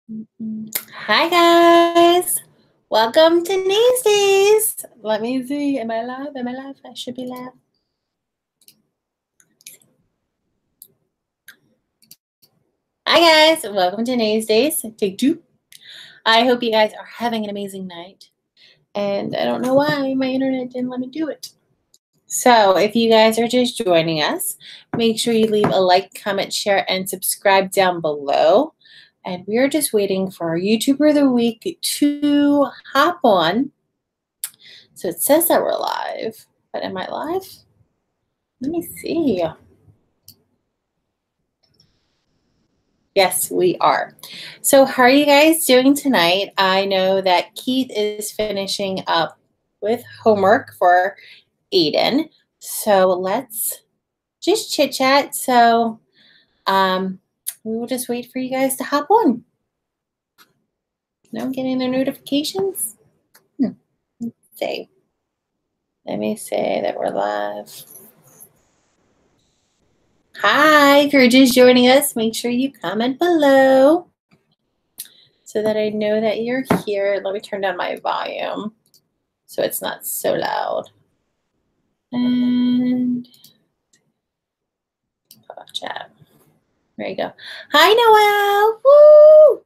Hi guys, welcome to Nasties. Let me see, am I live? Am I live? I should be live. Hi guys, welcome to Nasties. Take two. I hope you guys are having an amazing night. And I don't know why my internet didn't let me do it. So if you guys are just joining us, make sure you leave a like, comment, share, and subscribe down below. And we are just waiting for our YouTuber of the week to hop on. So it says that we're live, but am I live? Let me see. Yes, we are. So how are you guys doing tonight? I know that Keith is finishing up with homework for Aiden. So let's just chit chat. So we will just wait for you guys to hop on. No, I'm getting their notifications. Let's see. Let me say that we're live. Hi, if you're just joining us, make sure you comment below so that I know that you're here. Let me turn down my volume so it's not so loud. And chat. There you go. Hi, Noelle. Woo!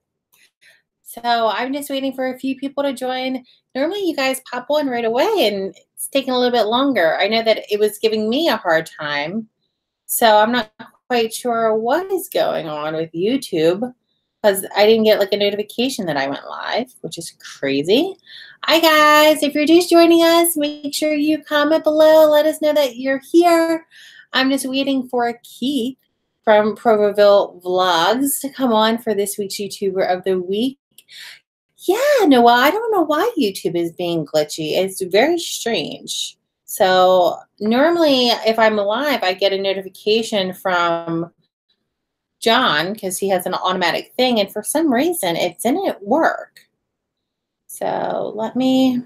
So I'm just waiting for a few people to join. Normally you guys pop on right away and it's taking a little bit longer. I know that it was giving me a hard time. So I'm not quite sure what is going on with YouTube because I didn't get like a notification that I went live, which is crazy. Hi guys, if you're just joining us, make sure you comment below. Let us know that you're here. I'm just waiting for Keith from Provoville Vlogs to come on for this week's YouTuber of the week. Yeah, Noah, I don't know why YouTube is being glitchy. It's very strange. So normally if I'm live, I get a notification from John because he has an automatic thing. And for some reason, it didn't work. So let me,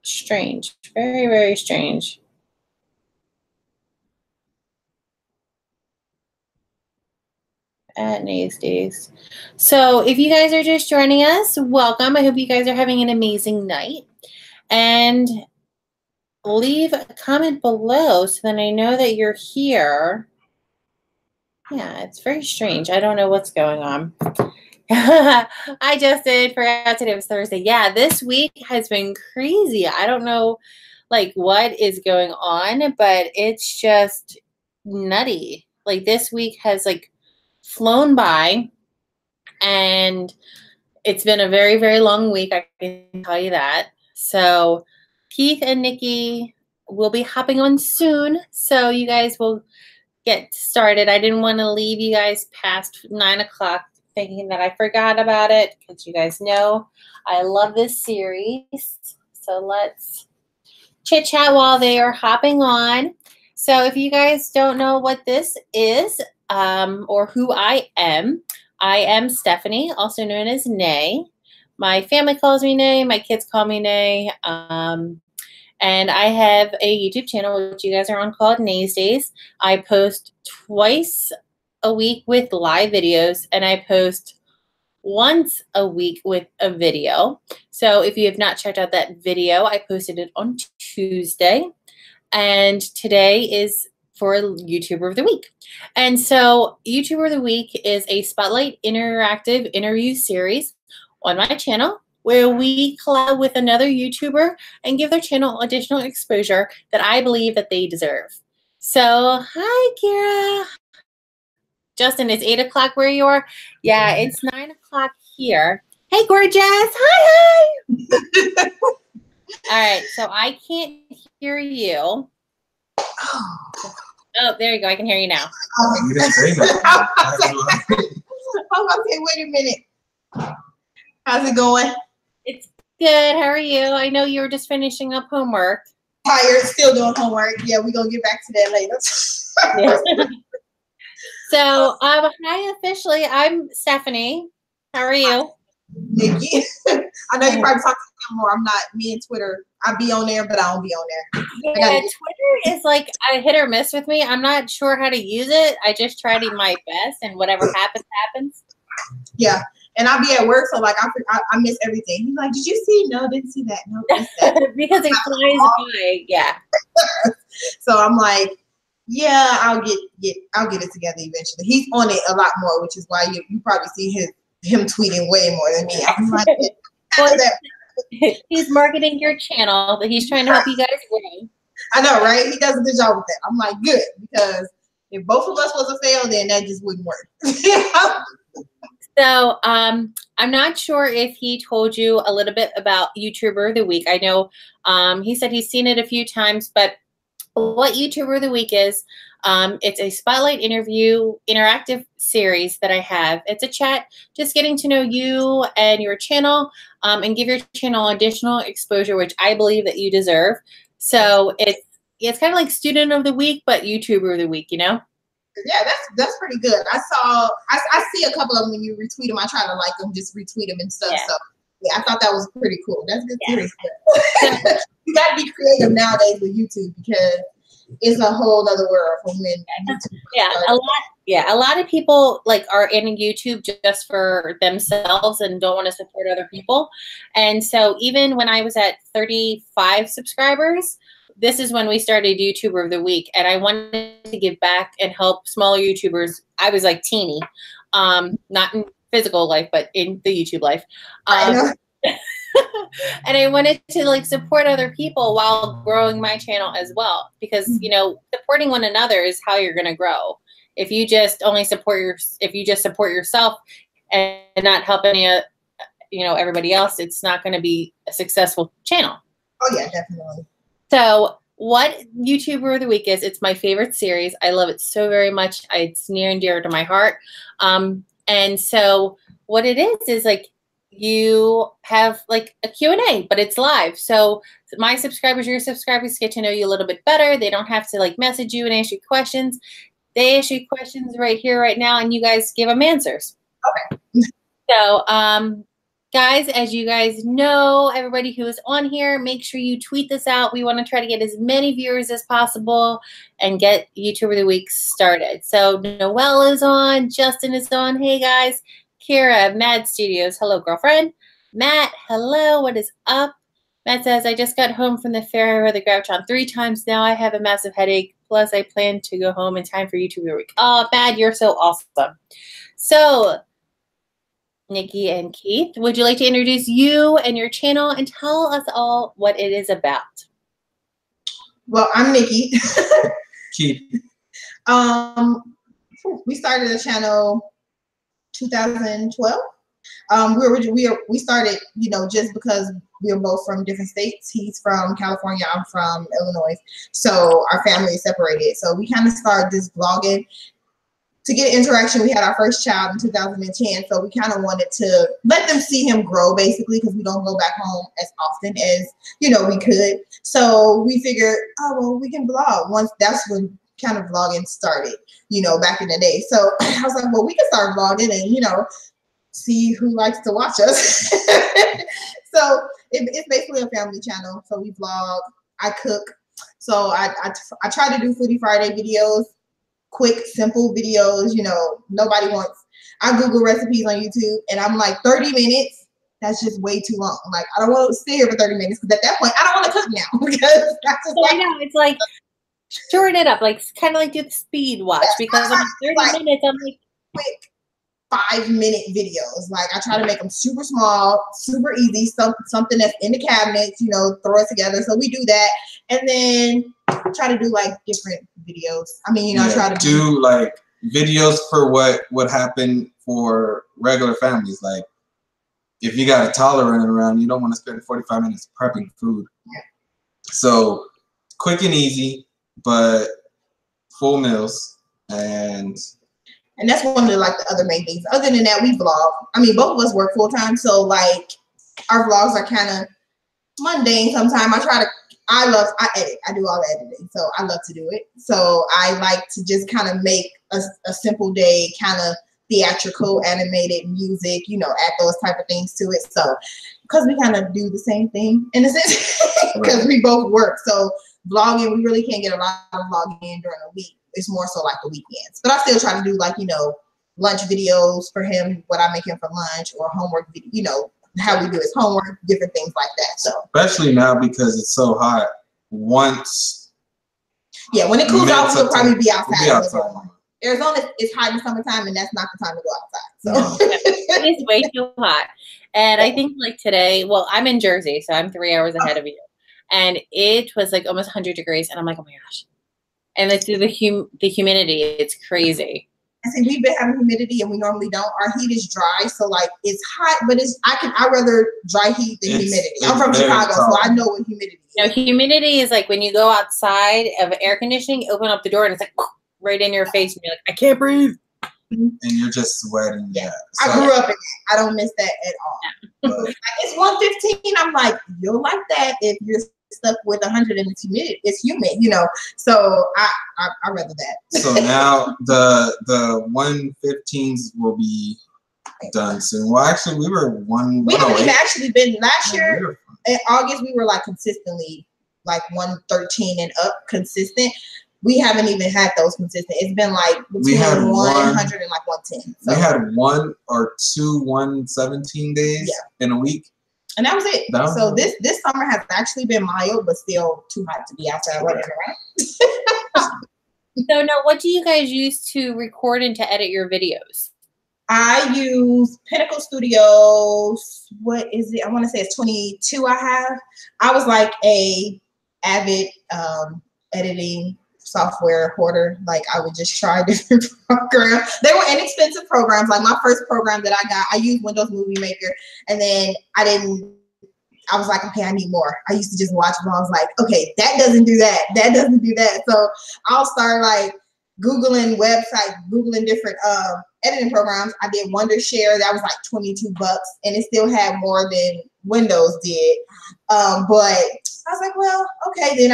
strange, very, very strange. At Nasties. So if you guys are just joining us, welcome. I hope you guys are having an amazing night. And leave a comment below so then I know that you're here. Yeah, it's very strange. I don't know what's going on. I just forgot today was Thursday. Yeah, this week has been crazy. I don't know like what is going on, but it's just nutty. Like this week has like flown by and it's been a very, very long week. I can tell you that. So Keith and Nikki will be hopping on soon. So you guys will get started. I didn't want to leave you guys past 9 o'clock thinking that I forgot about it because you guys know I love this series. So let's chit chat while they are hopping on. So if you guys don't know what this is or who I am Stephanie, also known as Nay. My family calls me Nay. My kids call me Nay. And I have a YouTube channel, which you guys are on, called Nasties. I post twice a week with live videos, and I post once a week with a video. So if you have not checked out that video, I posted it on Tuesday. And today is for YouTuber of the Week. And so YouTuber of the Week is a Spotlight interactive interview series on my channel where we collab with another YouTuber and give their channel additional exposure that I believe that they deserve. So, hi, Kira. Justin, it's 8 o'clock where you are? Yeah, it's 9 o'clock here. Hey, gorgeous. Hi, hi. All right, so I can't hear you. Oh, there you go. I can hear you now. I was about to say, wait a minute. How's it going? It's good. How are you? I know you were just finishing up homework. Tired, still doing homework. Yeah, we're going to get back to that later. So, hi, officially. I'm Stephanie. How are you? Nikki. I know you probably talk to him more. I'm not. Me and Twitter, I be on there, but I don't be on there. Yeah, Twitter is like a hit or miss with me. I'm not sure how to use it. I just try to do my best, and whatever happens, happens. Yeah. And I'll be at work, so like I miss everything. He's like, did you see? No, didn't see that. No, missed that. Because it flies by. Yeah. So I'm like, yeah, I'll get it together eventually. He's on it a lot more, which is why you probably see him tweeting way more than me. I'm like, well, he's marketing your channel, but he's trying to help you guys grow. I know, right? He does a good job with that. I'm like, good, because if both of us was a fail, then that just wouldn't work. So I'm not sure if he told you a little bit about YouTuber of the Week. I know he said he's seen it a few times, but what YouTuber of the Week is, it's a spotlight interview interactive series that I have. It's a chat, just getting to know you and your channel, and give your channel additional exposure, which I believe that you deserve. So it's kind of like Student of the Week, but YouTuber of the Week, you know? Yeah, that's pretty good. I see a couple of them when you retweet them. I try to like them, just retweet them and stuff. Yeah. So yeah, I thought that was pretty cool. That's good series. You got to be creative nowadays with YouTube, because it's a whole other world from when YouTube a lot of people like are in YouTube just for themselves and don't want to support other people. And so even when I was at 35 subscribers, this is when we started YouTuber of the Week, and I wanted to give back and help smaller YouTubers. I was like teeny, not in physical life, but in the YouTube life. And I wanted to like support other people while growing my channel as well, because you know, supporting one another is how you're going to grow. If you just support yourself and not help any everybody else, it's not going to be a successful channel. Oh yeah, definitely. So what YouTuber of the Week is, it's my favorite series. I love it so very much. It's near and dear to my heart. And so what it is like, you have like a Q&A, but it's live. So my subscribers, your subscribers get to know you a little bit better. They don't have to like message you and ask you questions. They ask you questions right here, right now, and you guys give them answers. Okay. So, guys, as you guys know, everybody who is on here, make sure you tweet this out. We want to try to get as many viewers as possible and get YouTuber of the Week started. So Noelle is on. Justin is on. Hey, guys. Kira, Mad Studios. Hello, girlfriend. Matt, hello. What is up? Matt says, I just got home from the fair. I rode the Gravitron 3 times now. I have a massive headache. Plus, I plan to go home in time for YouTuber of the Week. Oh, Matt, you're so awesome. So, Nikki and Keith, would you like to introduce you and your channel and tell us all what it is about? Well, I'm Nikki. Keith. We started the channel 2012. We started, just because we were both from different states. He's from California, I'm from Illinois. So our family is separated. So we kind of started this vlogging to get interaction. We had our first child in 2010. So we kind of wanted to let them see him grow, basically, because we don't go back home as often as, we could. So we figured, oh, well, we can vlog. That's when kind of vlogging started, back in the day. So I was like, well, we can start vlogging and, see who likes to watch us. So it's basically a family channel. So we vlog, I cook. So I try to do Foodie Friday videos, quick, simple videos. Nobody wants, I Google recipes on YouTube and I'm like 30 minutes. That's just way too long. Like, I don't want to stay here for 30 minutes because at that point, I don't want to cook now because that's just I know, it's like, shorten it up, like kind of like do the speed watch, because I'm like 30 minutes, I'm like quick 5-minute videos. Like, I try to make them super small, super easy, something that's in the cabinets, throw it together. So we do that, and then try to do like different videos. I mean, try to do like videos for what happened for regular families. Like, if you got a toddler running around, you don't want to spend 45 minutes prepping food. Yeah. So quick and easy, but full meals. And that's one of the other main things. Other than that, we vlog. I mean, both of us work full time, so like our vlogs are kind of mundane sometimes. I edit. I do all the editing, so I love to do it. So I like to just kind of make a simple day, kind of theatrical, animated music, add those type of things to it. So because we kind of do the same thing in a sense, because we both work. So vlogging, we really can't get a lot of vlogging in during the week. It's more so like the weekends. But I still try to do lunch videos for him, what I make him for lunch, or homework, you know, how we do his homework, different things like that. So especially now because it's so hot. Once when it cools off, we'll probably be outside. We'll be outside. Arizona is hot in the summertime, and that's not the time to go outside. So it's way too hot. And I think like today, well, I'm in Jersey, so I'm 3 hours ahead of you. And it was like almost 100 degrees, and I'm like, oh my gosh. And it's the humidity. It's crazy. I see we've been having humidity, and we normally don't. Our heat is dry, so like it's hot, but I rather dry heat than humidity. I'm from Chicago, so I know what humidity is. No, humidity is like when you go outside of air conditioning, open up the door, and it's like right in your face, and you're like, I can't breathe. And you're just sweating. Yeah. So, I grew up in it. I don't miss that at all. Like, it's 115. I'm like, you'll like that if you're stuck with 100 and it's humid, you know. So I rather that. So now the 115s will be done soon. Well, actually, we were one. We haven't even actually been last year. In August, we were like consistently like 113 and up consistent. We haven't even had those consistent. It's been like between 100 and like 110. So. We had 1 or 2 117 days in a week. And that was it. So this summer has actually been mild, but still too hot to be outside running around. So now, what do you guys use to record and to edit your videos? I use Pinnacle Studios. What is it? I want to say it's 22 I have. I was like a avid editing software hoarder. Like I would just try different programs. They were inexpensive programs. Like my first program that I got, I used Windows Movie Maker, and then I was like, okay, I need more. I used to just watch vlogs like, okay, that doesn't do that. That doesn't do that. So I'll start like Googling websites, Googling different editing programs. I did Wondershare. That was like $22, and it still had more than Windows did. But I was like, well, okay. Then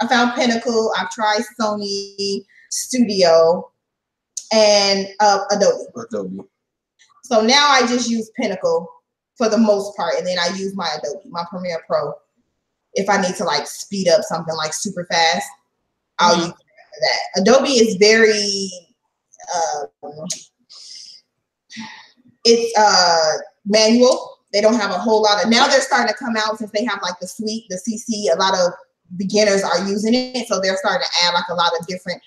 I found Pinnacle. I've tried Sony Studio and Adobe. So now I just use Pinnacle for the most part, and then I use my Adobe, my Premiere Pro. If I need to like speed up something like super fast, I'll use that. Adobe is very, it's manual. They don't have a whole lot of, now they're starting to come out since they have like the suite, the CC, a lot of beginners are using it, so they're starting to add like a lot of different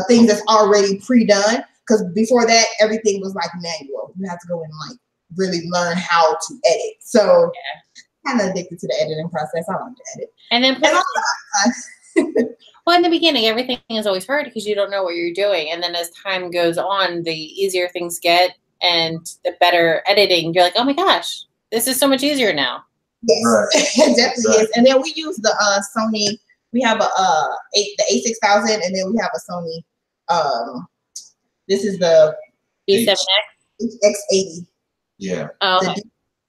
things that's already pre-done, because before that everything was like manual. You have to go and like really learn how to edit. So kind of addicted to the editing process. I like to edit. And then well, in the beginning everything is always hard because you don't know what you're doing, and then as time goes on the easier things get and the better editing. You're like, oh my gosh, this is so much easier now. Yes, right. It definitely is. And then we use the Sony. We have the A6000, and then we have a Sony. This is the B7X X80. Yeah. Oh, okay.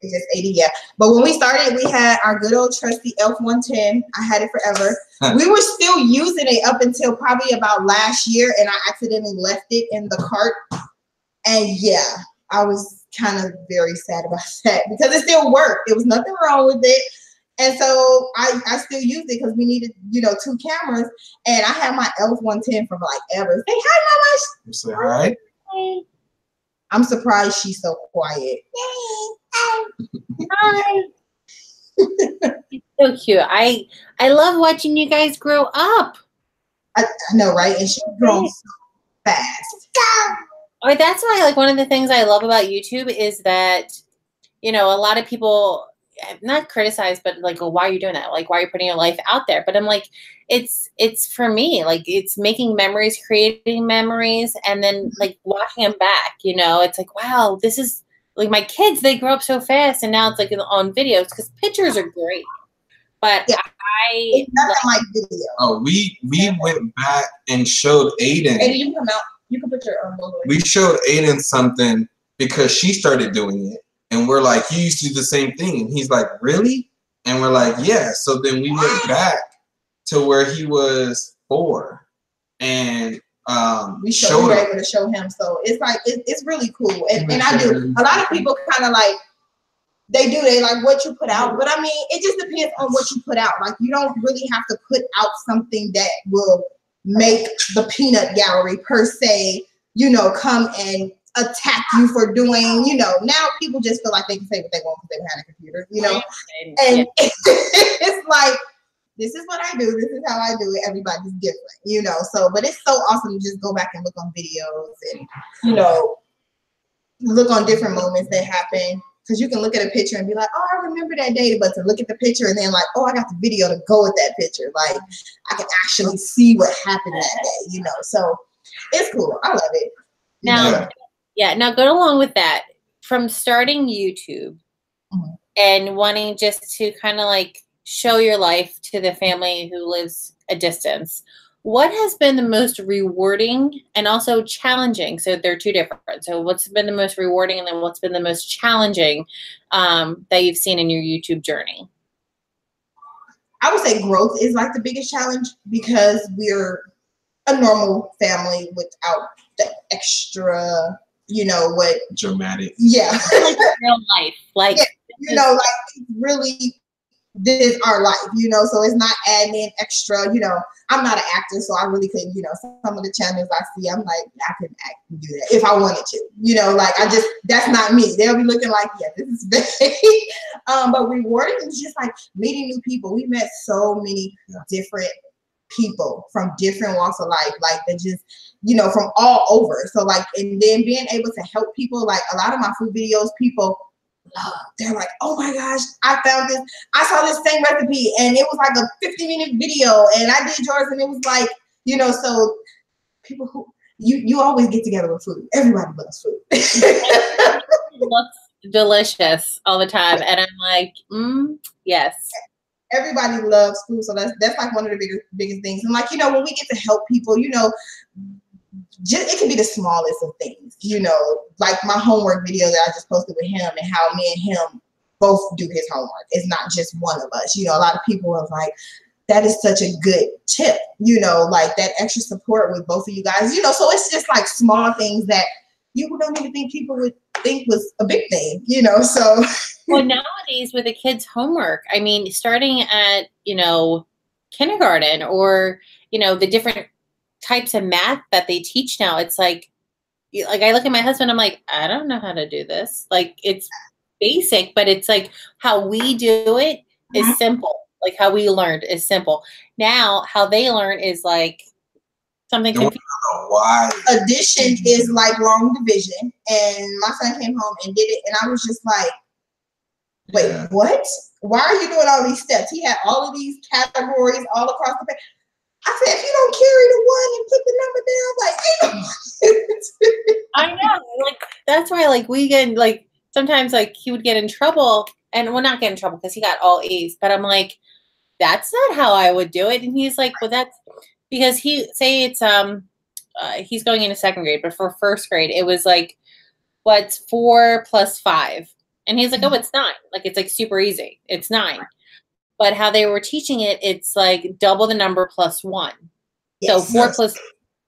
It's 80, yeah. But when we started, we had our good old trusty F110. I had it forever. We were still using it up until probably about last year, and I accidentally left it in the cart. And yeah, I was kind of very sad about that because it still worked. There was nothing wrong with it. And so I still used it because we needed, 2 cameras. And I had my F110 from like ever. Say hi, Mama. Say hi. Hi. I'm surprised she's so quiet. Hi. It's so cute. I love watching you guys grow up. I know, right? And she's grown so fast. Or that's why, like, one of the things I love about YouTube is that, a lot of people not criticize, but like, well, why are you doing that? Like, why are you putting your life out there? But I'm like, it's for me, like, it's making memories, creating memories, and then like watching them back, it's like, wow, this is like my kids, they grow up so fast, and now it's like on videos because pictures are great. But yeah, it's nothing like video. Oh, we went back and showed Aiden. Aiden, you can come out. You can put your logo in. We showed Aiden something because she started doing it. And we're like, you used to do the same thing. And he's like, really? And we're like, yeah. So then we went back to where he was 4. And we were able to show him. So it's like, it's really cool. And I do. A lot of people kind of like, they like what you put out. But I mean, it just depends on what you put out. Like, you don't really have to put out something that will make the peanut gallery per se, you know, come and attack you for doing, you know, now people just feel like they can say what they want because they have a computer, you know, and it's like, this is what I do. This is how I do it. Everybody's different, you know, so, but it's so awesome to just go back and look on videos and, you know, look on different moments that happen. Because you can look at a picture and be like, oh, I remember that day, but to look at the picture and then like, oh, I got the video to go with that picture. Like, I can actually see what happened that day, you know. So it's cool. I love it. Now, now go along with that. From starting YouTube and wanting just to kind of like show your life to the family who lives a distance, what has been the most rewarding and also challenging? So they're two different. So what's been the most rewarding and then what's been the most challenging that you've seen in your YouTube journey? I would say growth is like the biggest challenge because we're a normal family without the extra, you know, what dramatic. Yeah. Like real life. Like, yeah, you know, like really this is our life, you know, so it's not adding in extra, you know. I'm not an actor, so I really couldn't, you know, some of the channels I see, I'm like, I couldn't act and do that if I wanted to, you know, like I just, that's not me. They'll be looking like, yeah, this is big. But rewarding is just like meeting new people. We met so many different people from different walks of life, like that just, you know, from all over. So like, and then being able to help people, like a lot of my food videos, people, they're like, oh my gosh, I found this, I saw this same recipe and it was like a 50-minute video and I did yours and it was like, you know, so people who, you always get together with food. Everybody loves food. It looks delicious all the time. And I'm like, yes. Everybody loves food. So that's like one of the biggest things. And like, you know, when we get to help people, you know, just, it can be the smallest of things, you know, like my homework video that I just posted with him and how me and him both do his homework. It's not just one of us. You know, a lot of people are like, that is such a good tip, you know, like that extra support with both of you guys, you know, so it's just like small things that you don't even think people would think was a big thing, you know, so. Well, nowadays with a kid's homework, I mean, starting at, you know, kindergarten or, you know, the different types of math that they teach now, it's like I look at my husband, I'm like, I don't know how to do this. Like, it's basic, but it's like how we do it is simple. Like how we learned is simple. Now, how they learn is like something confusing. Why? Addition is like long division, and my son came home and did it, and I was just like, wait, what? Why are you doing all these steps? He had all of these categories all across the page. I said, if you don't carry the one and put the number down, like, I know, like that's why, like we get like sometimes like he would get in trouble, and well, not get in trouble because he got all A's, but I'm like, that's not how I would do it, and he's like, well, that's because he's going into second grade, but for first grade, it was like, what's 4 + 5, and he's like, oh, it's 9, like it's like super easy, it's 9. But how they were teaching it, it's like double the number plus 1. Yes. So 4 plus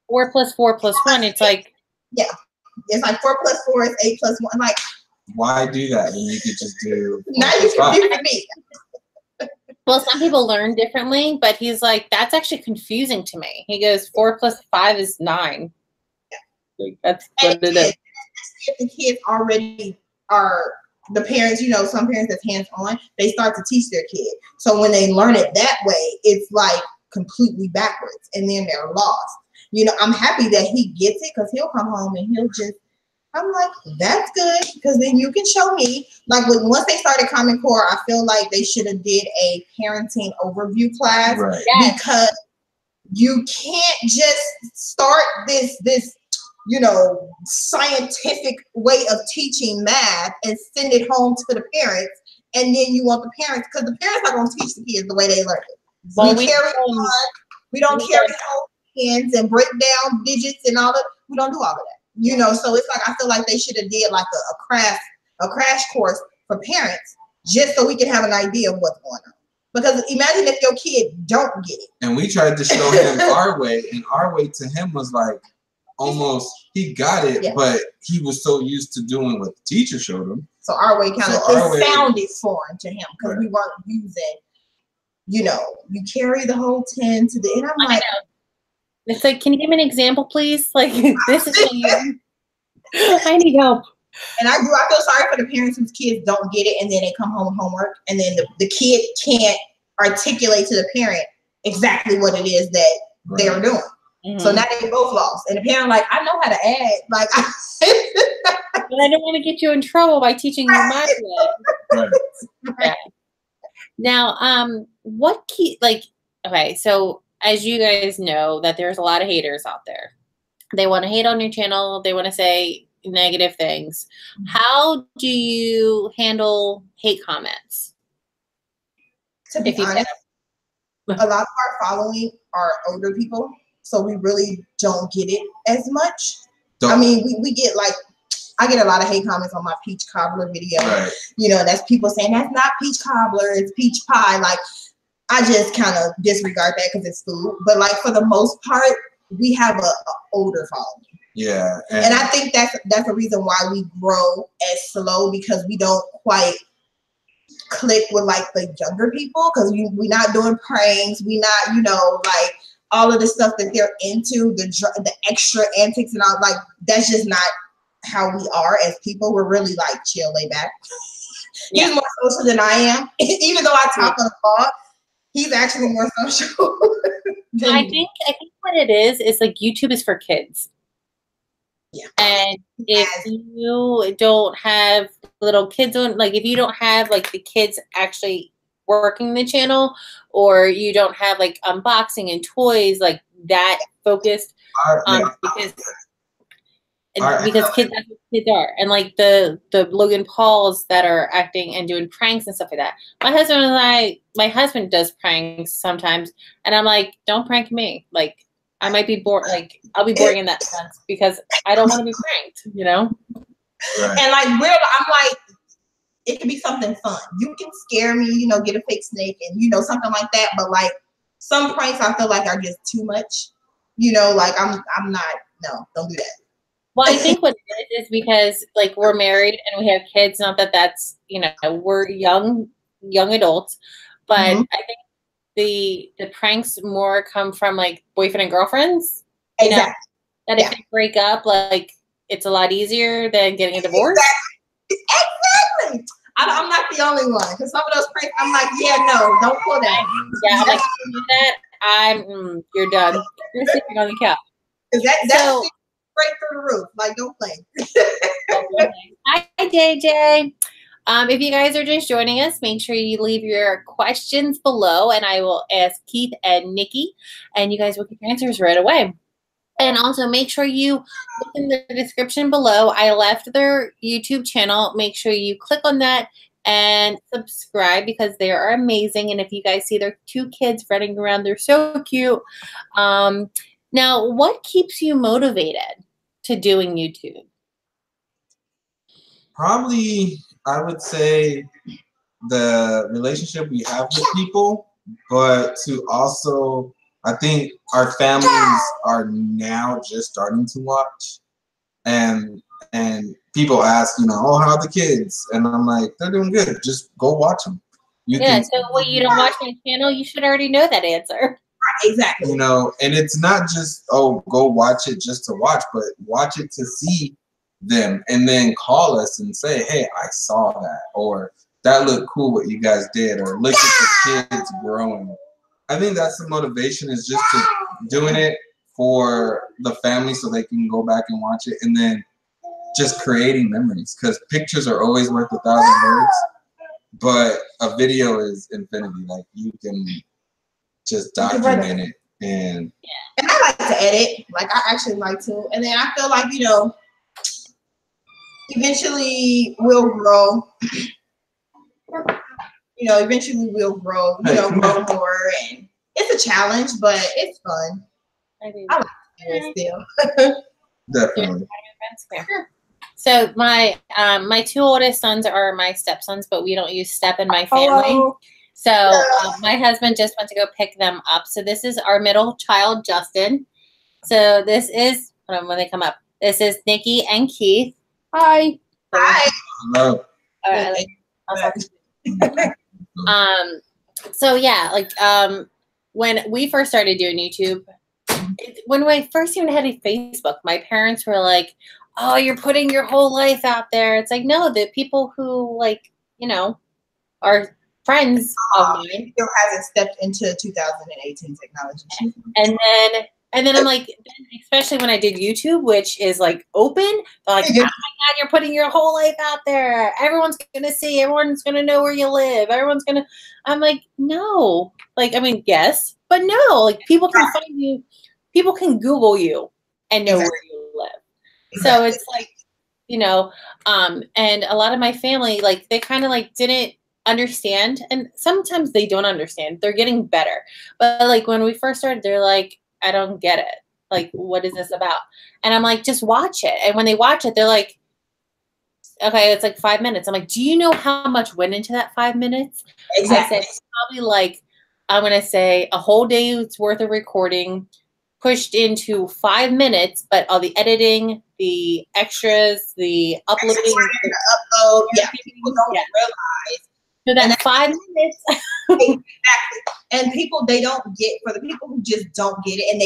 4 plus 4 plus 1, it's like, yeah, it's like 4 + 4 is 8 + 1. Like, why do that when you could just do? Now you confuse me. Well, some people learn differently, but he's like, that's actually confusing to me. He goes, 4 + 5 is 9. Yeah. Like, that's what it is. If the kids already are. The parents, you know, some parents that's hands-on, they start to teach their kid. So when they learn it that way, it's like completely backwards and then they're lost. You know, I'm happy that he gets it because he'll come home and he'll just, I'm like, that's good because then you can show me. Like once they started Common Core, I feel like they should have did a parenting overview class because you can't just start this you know, scientific way of teaching math and send it home to the parents, and then you want the parents, because the parents are going to teach the kids the way they learn it. Well, we don't carry whole hands and break down digits and all that. We don't do all of that. You know, so it's like I feel like they should have did like a crash course for parents just so we can have an idea of what's going on. Because imagine if your kid don't get it. And we tried to show him our way, and our way to him was like, almost he got it, but he was so used to doing what the teacher showed him. So our way kind of sounded foreign to him because we weren't using, you know, you carry the whole 10 to the, and I'm like, It's like, can you give me an example, please? Like, this is what you. I need help. And I feel sorry for the parents whose kids don't get it, and then they come home with homework, and then the kid can't articulate to the parent exactly what it is that they're doing. Mm-hmm. So now they both lost, and the parent like, I know how to add, like, but I don't want to get you in trouble by teaching you my way. Right. Yeah. Now, what okay, so as you guys know, that there's a lot of haters out there. They want to hate on your channel. They want to say negative things. How do you handle hate comments? To be honest, a lot of our following are older people, so we really don't get it as much. I mean, we get like, I get a lot of hate comments on my peach cobbler video. Right. You know, that's people saying that's not peach cobbler, it's peach pie. Like, I just kind of disregard that because it's food. But like, for the most part, we have a older following. Yeah. And I think that's the reason why we grow as slow, because we don't quite click with like the younger people, because we're not doing pranks. We not, you know, like all of the stuff that they're into, the extra antics and all, like, that's just not how we are as people. We're really like chill, lay back. Yeah. He's more social than I am. Even though I talk on the blog, he's actually more social. I think what it is like YouTube is for kids. Yeah. And if you don't have little kids on, like, if you don't have like the kids actually working the channel, or you don't have like unboxing and toys like that focused, because kids, that's what kids are, and like the Logan Pauls that are acting and doing pranks and stuff like that. My husband does pranks sometimes, and I'm like, don't prank me. Like, I might be bored. Like, I'll be boring in that sense because I don't want to be pranked, you know? Right. And like, I'm like, it can be something fun. You can scare me, you know, get a fake snake and, you know, something like that. But like, some pranks I feel like are just too much, you know, like I'm not, no, don't do that. Well, I think what it is because like we're married and we have kids, not that that's, you know, we're young adults, but I think the pranks more come from like boyfriend and girlfriends. Exactly. Know, that if they break up, like, it's a lot easier than getting a divorce. Exactly. I'm not the only one, because some of those pranks, I'm like, yeah, no, don't pull that. Yeah, I'm like, you do that, you're done. You're sleeping on the couch. That's straight through the roof. Like, don't play. Hi, JJ. If you guys are just joining us, make sure you leave your questions below, and I will ask Keith and Nikki, and you guys will get your answers right away. And also make sure you look in the description below. I left their YouTube channel. Make sure you click on that and subscribe, because they are amazing. And if you guys see their 2 kids running around, they're so cute. Now, what keeps you motivated to doing YouTube? Probably, I would say, the relationship we have with people, but to also, I think our families are now just starting to watch, and people ask, you know, oh, how are the kids? And I'm like, they're doing good. Just go watch them. So when you don't watch my channel, you should already know that answer. Exactly. You know, and it's not just, oh, go watch it just to watch, but watch it to see them, and then call us and say, hey, I saw that, or that looked cool what you guys did, or look at the kids growing. I think that's the motivation, is just to doing it for the family so they can go back and watch it, and then just creating memories, because pictures are always worth 1,000 words, but a video is infinity. Like, you can just document it. And I like to edit. Like, I actually like to. And then I feel like, you know, eventually we'll grow. You know, eventually we'll grow, you know, grow more. And it's a challenge, but it's fun. I like to do it still. Definitely. So my 2 oldest sons are my stepsons, but we don't use step in my family. Hello. So my husband just went to go pick them up. So this is our middle child, Justin. So this is, hold on, when they come up, this is Nikki and Keith. Hi. Hi. Hello. All right. So yeah, like when we first started doing YouTube, when I first even had a Facebook, my parents were like, "Oh, you're putting your whole life out there." It's like, no, the people who like, are friends of mine. Still hasn't stepped into 2018 technology. And then I'm like, especially when I did YouTube, which is like open, they're like, oh my God, you're putting your whole life out there. Everyone's going to see, everyone's going to know where you live. I'm like, no, like, I mean, yes, but no, like people can find you, people can Google you and know where you live. So it's like, and a lot of my family, like they kind of like didn't understand. And sometimes they don't understand. They're getting better. But like when we first started, they're like, I don't get it. Like, what is this about? And I'm like, just watch it. And when they watch it, they're like, okay, it's like 5 minutes. I'm like, do you know how much went into that 5 minutes? Exactly. I said, probably like, I'm going to say a whole day's worth of recording pushed into 5 minutes, but all the editing, the extras, the uploading. The upload. Yeah, people don't realize. So that 5 minutes. Exactly. And people, they don't get, for the people who just don't get it and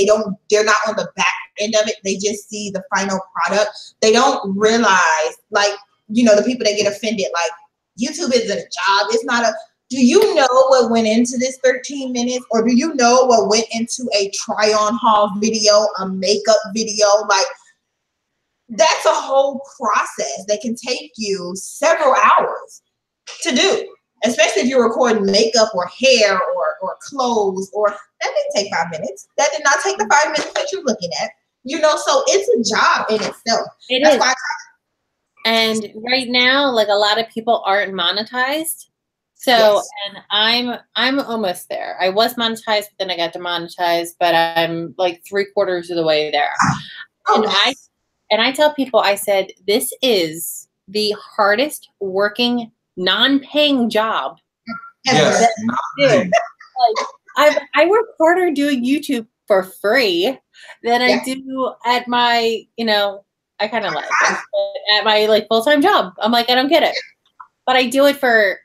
they're not on the back end of it, they just see the final product. They don't realize, like, the people that get offended, like, YouTube isn't a job. It's not do you know what went into this 13 minutes? Or do you know what went into a try-on haul video, a makeup video? Like, that's a whole process that can take you several hours to do. Especially if you're recording makeup or hair or clothes, or that didn't take 5 minutes. That did not take the 5 minutes that you're looking at. So it's a job in itself. It is. And right now, like a lot of people aren't monetized. So, yes. And I'm almost there. I was monetized, but then I got demonetized, but I'm like 3/4 of the way there. Oh, and I tell people, I said, this is the hardest working non-paying job. Yes, like, I work harder doing YouTube for free than I do at my, I kind of like at my like full-time job. I'm like, I don't get it, but I do it for.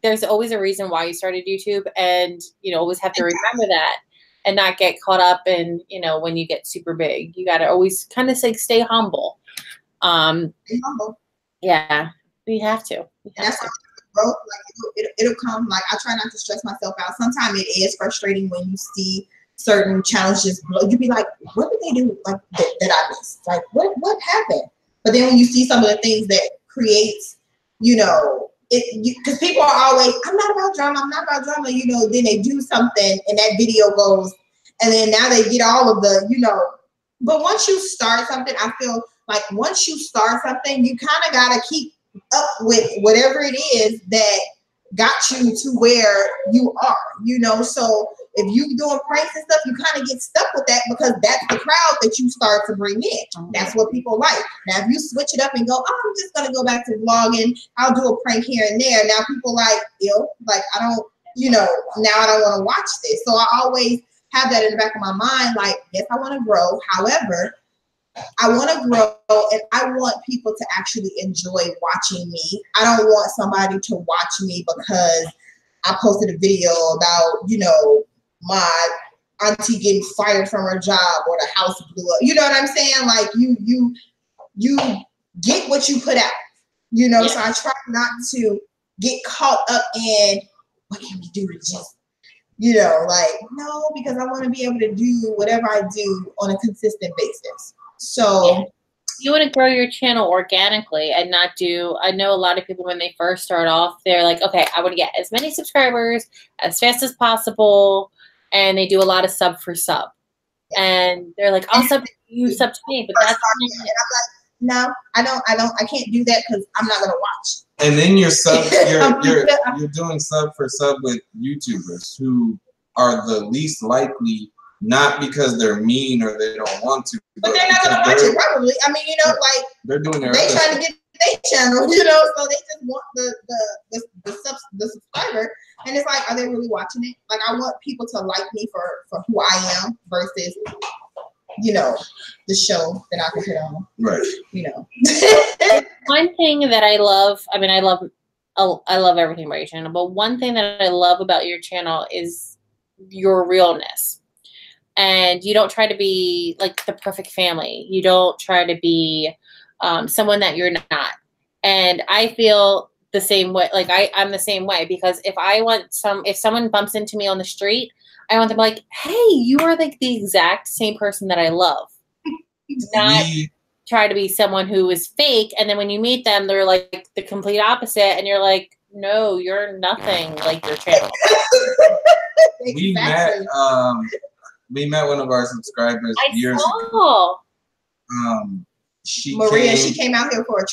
There's always a reason why you started YouTube, and always have to remember that and not get caught up in when you get super big. You got to always kind of stay humble. Stay humble. Yeah. We have to. That's why growth, like it'll come. Like, I try not to stress myself out. Sometimes it is frustrating when you see certain challenges. You be like, what did they do like that I missed? Like, what happened? But then when you see some of the things that creates, because people are always, I'm not about drama. Then they do something and that video goes, and then now they get all of the, But once you start something, I feel like once you start something, you kind of gotta keep up with whatever it is that got you to where you are, so if you doing pranks and stuff, you kind of get stuck with that because that's the crowd that you start to bring in. That's what people like. Now, if you switch it up and go, oh, I'm just gonna go back to vlogging, I'll do a prank here and there. Now people like, like I don't, now I don't want to watch this. So I always have that in the back of my mind, like, yes, I want to grow. However, I want to grow and I want people to actually enjoy watching me. I don't want somebody to watch me because I posted a video about, my auntie getting fired from her job or the house blew up. You know what I'm saying? Like you get what you put out, So I try not to get caught up in what can we do to just, no, because I want to be able to do whatever I do on a consistent basis. So you want to grow your channel organically and not do, I know a lot of people when they first start off, they're like, okay, I want to get as many subscribers as fast as possible. And they do a lot of sub for sub. And they're like, I'll sub to you, sub to me. But that's and I'm like, no, I can't do that because I'm not going to watch. And then you're doing sub for sub with YouTubers who are the least likely, not because they're mean or they don't want to, but they're not gonna watch it probably. I mean, like they're doing their they trying to get their channel, so they just want the subscriber, and it's like, are they really watching it? Like, I want people to like me for who I am versus the show that I can put on. Right. One thing that I love, I mean, I love everything about your channel, but one thing that I love about your channel is your realness. and you don't try to be like the perfect family. You don't try to be someone that you're not. And I feel the same way. Like I'm the same way, because if someone bumps into me on the street, I want them like, hey, you are like the exact same person that I love. Not try to be someone who is fake. And then when you meet them, they're like the complete opposite. And you're like, no, you're nothing like your channel. Exactly. We met one of our subscribers years ago. She came out here for a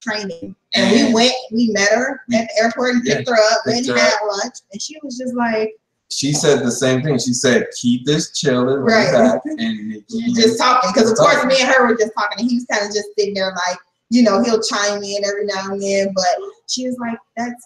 training, and we met her at the airport and picked her up, went and had lunch, and she was just like, she said the same thing. She said, keep this chilling, right? Back, and just talking, because of course me and her were just talking, and he was kind of just sitting there like, you know, he'll chime in every now and then, but she was like, that's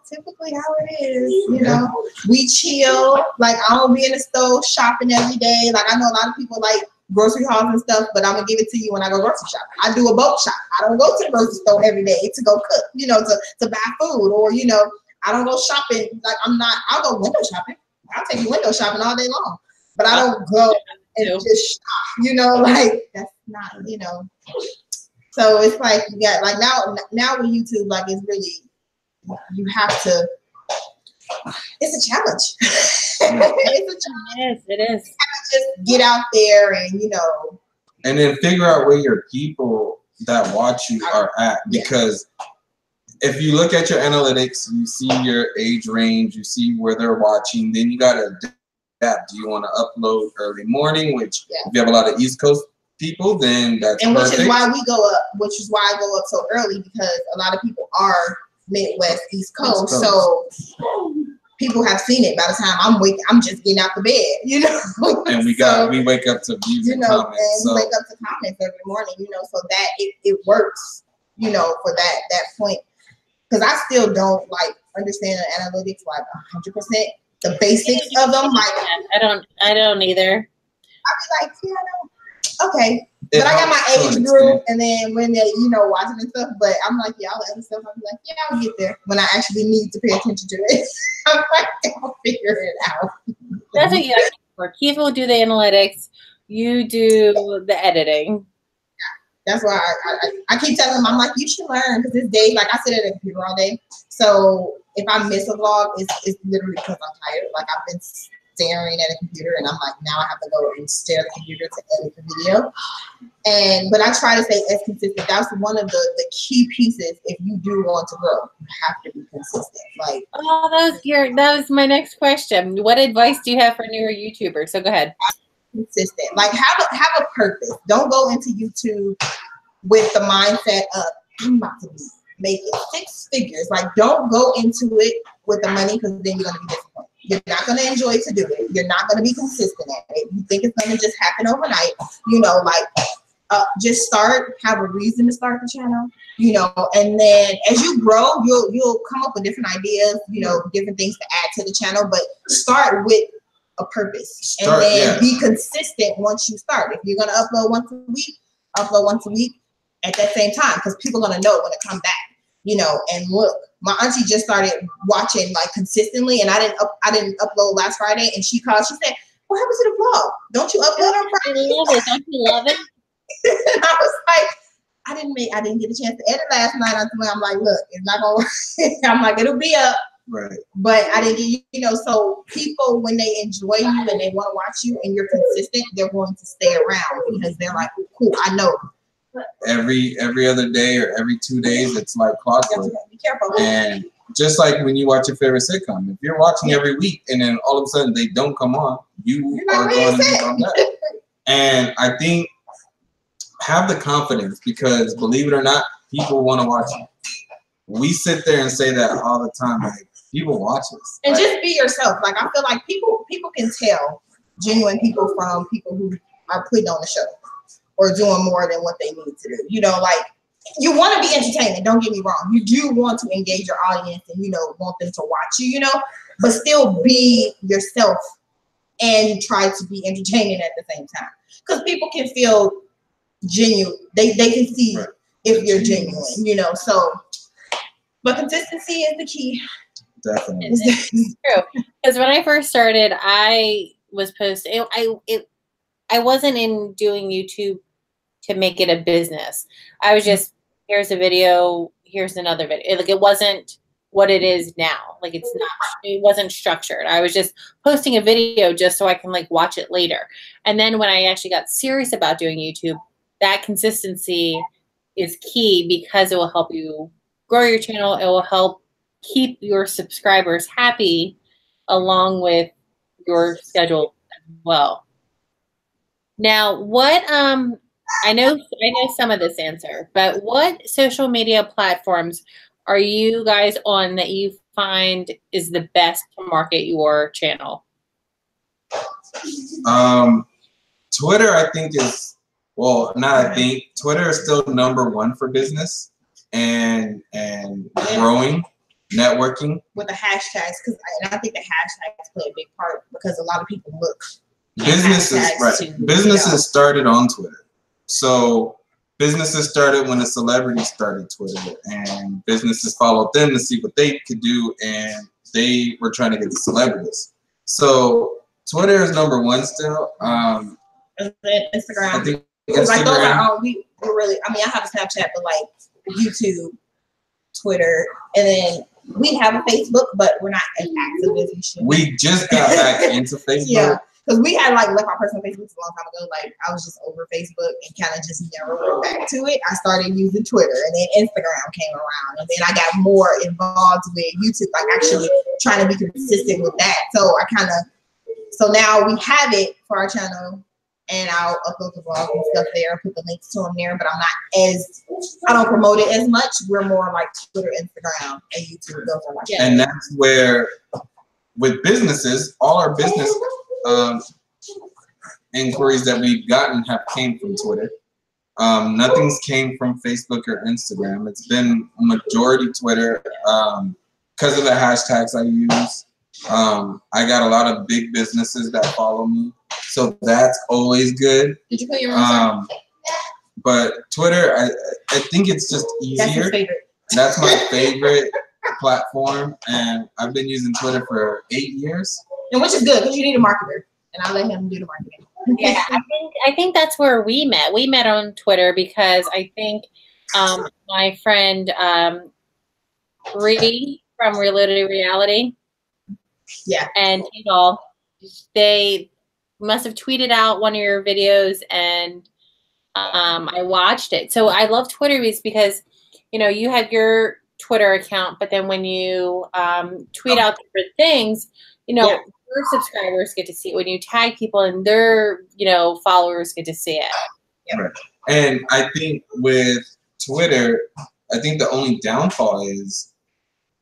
typically how it is, you know. We chill, like I don't be in the store shopping every day. Like I know a lot of people like grocery hauls and stuff, but I'm gonna give it to you when I go grocery shopping. I do a bulk shop. I don't go to the grocery store every day to go cook, you know, to buy food, or you know, I don't go shopping. Like I'll go window shopping. I'll take you window shopping all day long, but I don't go and just shop, you know, like that's not, you know. So it's like you got like now with YouTube, like it's really, you have to. It's a challenge. It's a challenge. It is. You have to just get out there and, you know. And then figure out where your people that watch you are at. Because if you look at your analytics, you see your age range, you see where they're watching, then you got to adapt. Do you want to upload early morning, which if you have a lot of East Coast people, then that's and perfect. Which is why I go up so early, because a lot of people are Midwest, East Coast. So people have seen it by the time I'm just getting out the bed, you know. And we wake up to views, you know, comments, and we wake up to comments every morning, you know, so that it works, you know, for that point. Because I still don't like understand the analytics like 100%, the basics of them. Like I don't either. I'd be like, okay. But I got my age group, and then when they, you know, watching and stuff, but I'm like, all the other stuff, I'll be like, yeah, I'll get there when I actually need to pay attention to it. I'm like, I'll figure it out. That's what you have to do. Keith will do the analytics, you do the editing. That's why I keep telling them, I'm like, you should learn, because this day, like I sit at a computer all day. So if I miss a vlog, it's literally because I'm tired. Like I've been staring at a computer, and I'm like, now I have to go and stare at the computer to edit the video. But I try to stay as consistent. That's one of the key pieces. If you do want to grow, you have to be consistent. Like, that was my next question. What advice do you have for newer YouTubers? So go ahead. Consistent. Like have a purpose. Don't go into YouTube with the mindset of I'm about to be making 6 figures. Like don't go into it with the money, because then you're gonna be disappointed. You're not going to enjoy to do it. You're not going to be consistent at it. You think it's going to just happen overnight. You know, like just start, have a reason to start the channel, you know, and then as you grow, you'll come up with different ideas, you know, different things to add to the channel, but start with a purpose and then be consistent once you start. If you're going to upload once a week at that same time, because people are going to know when it comes back. You know, and look, my auntie just started watching like consistently, and I didn't upload last Friday, and she called. She said, "What happened to the vlog? Don't you upload on Friday?" I love it. Don't you love it? And I was like, I didn't get a chance to edit last night. I'm like, look, it's not gonna. I'm like, it'll be up, right? But I didn't get you know. So people, when they enjoy you and they want to watch you, and you're consistent, they're going to stay around because they're like, cool, I know. Every other day or every 2 days, it's like clockwork. Be careful. And just like when you watch your favorite sitcom, if you're watching every week and then all of a sudden they don't come on, you are going to be on that. And I think have the confidence, because believe it or not, people want to watch you. We sit there and say that all the time, like people watch us. And just be yourself. Like I feel like people can tell genuine people from people who are putting on the show or doing more than what they need to do. You know, like you want to be entertaining. Don't get me wrong. You do want to engage your audience and, you know, want them to watch you, you know, but still be yourself and try to be entertaining at the same time. Because people can feel genuine. They can see if you're genuine, you know, so, but consistency is the key. Definitely. It's true. Because when I first started, I was posted. I wasn't in doing YouTube to make it a business. I was just, here's a video, here's another video. Like, it wasn't what it is now. Like, it wasn't structured. I was just posting a video just so I can like watch it later. And then when I actually got serious about doing YouTube, that consistency is key because it will help you grow your channel. It will help keep your subscribers happy along with your schedule as well. Now, what I know some of this answer, but what social media platforms are you guys on that you find is the best to market your channel? Twitter, I think is, well, not I think, Twitter is still #1 for business and growing, networking. With the hashtags, because I think the hashtags play a big part because a lot of people look. Businesses started on Twitter. So businesses started when a celebrity started Twitter, and businesses followed them to see what they could do, and they were trying to get the celebrities. So Twitter is #1 still. Instagram. I think Instagram. Like those are Instagram. we really. I mean, I have a Snapchat, but like YouTube, Twitter, and then we have a Facebook, but we're not as active as we should. We just got back into Facebook. Yeah. Because we had like left our personal Facebooks a long time ago. Like I was just over Facebook and kind of just never went back to it. I started using Twitter, and then Instagram came around, and then I got more involved with YouTube, like actually trying to be consistent with that. So now we have it for our channel, and I'll upload the vlogs and stuff there, put the links to them there. But I don't promote it as much. We're more like Twitter, Instagram, and YouTube. Those are like and that's where with businesses, all our business inquiries that we've gotten have came from Twitter. Nothing's came from Facebook or Instagram. It's been majority Twitter because of the hashtags I use. I got a lot of big businesses that follow me, so that's always good. Did you put your own? But Twitter, I think it's just easier. That's your favorite. That's my favorite platform, and I've been using Twitter for 8 years. And which is good because you need a marketer, and I'll let him do the marketing. Yeah, I think that's where we met. We met on Twitter because I think my friend Ree from Reloaded Reality, and they must have tweeted out one of your videos, and I watched it. So I love Twitter because you have your Twitter account, but then when you tweet out different things, your subscribers get to see it. When you tag people and their, followers get to see it. Right. And I think with Twitter, I think the only downfall is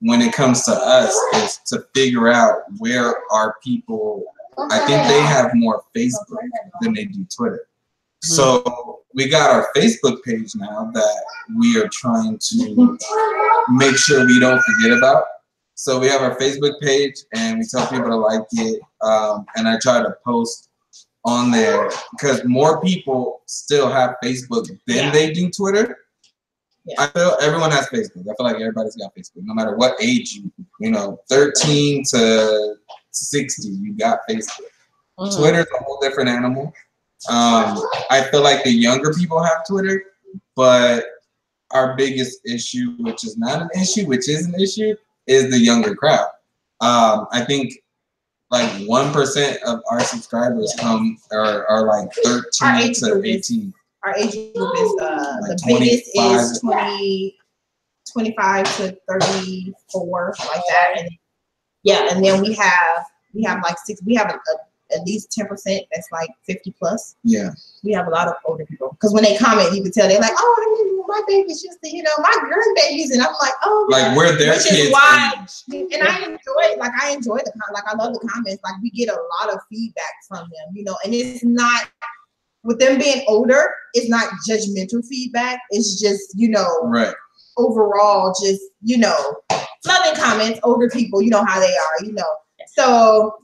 when it comes to us is to figure out where our people, I think they have more Facebook than they do Twitter. Mm-hmm. So we got our Facebook page now that we are trying to make sure we don't forget about. So we have our Facebook page, and we tell people to like it, and I try to post on there because more people still have Facebook than they do Twitter. Yeah. I feel everyone has Facebook. I feel like everybody's got Facebook, no matter what age 13 to 60, you got Facebook. Mm-hmm. Twitter's a whole different animal. I feel like the younger people have Twitter, but our biggest issue, which is not an issue, which is an issue, is the younger crowd. I think like 1% of our subscribers are like 13 to 18. Our age group is the biggest is 25 to 34, like that. And then we have like at least 10% that's like 50 plus. Yeah. We have a lot of older people. Because when they comment, you can tell they're like, oh, my baby's just, my grandbabies. And I'm like, oh. Like, we're their kids. Is why, and I enjoy the like, I love the comments. Like, we get a lot of feedback from them, and it's not, with them being older, it's not judgmental feedback. It's just, right. Overall, just, loving comments, older people, how they are, So,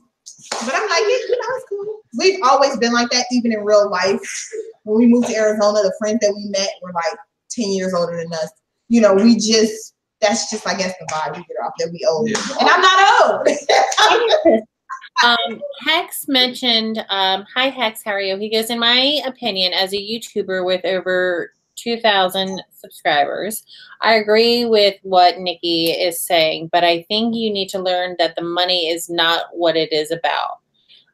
but I'm like, it's cool. We've always been like that, even in real life. When we moved to Arizona, the friends that we met were like 10 years older than us. That's just, I guess, the vibe we get off that we old. Yeah. And I'm not old. Hex mentioned, hi Hex, how are you? He goes, in my opinion, as a YouTuber with over 2,000 subscribers, I agree with what Nikki is saying, but I think you need to learn that the money is not what it is about.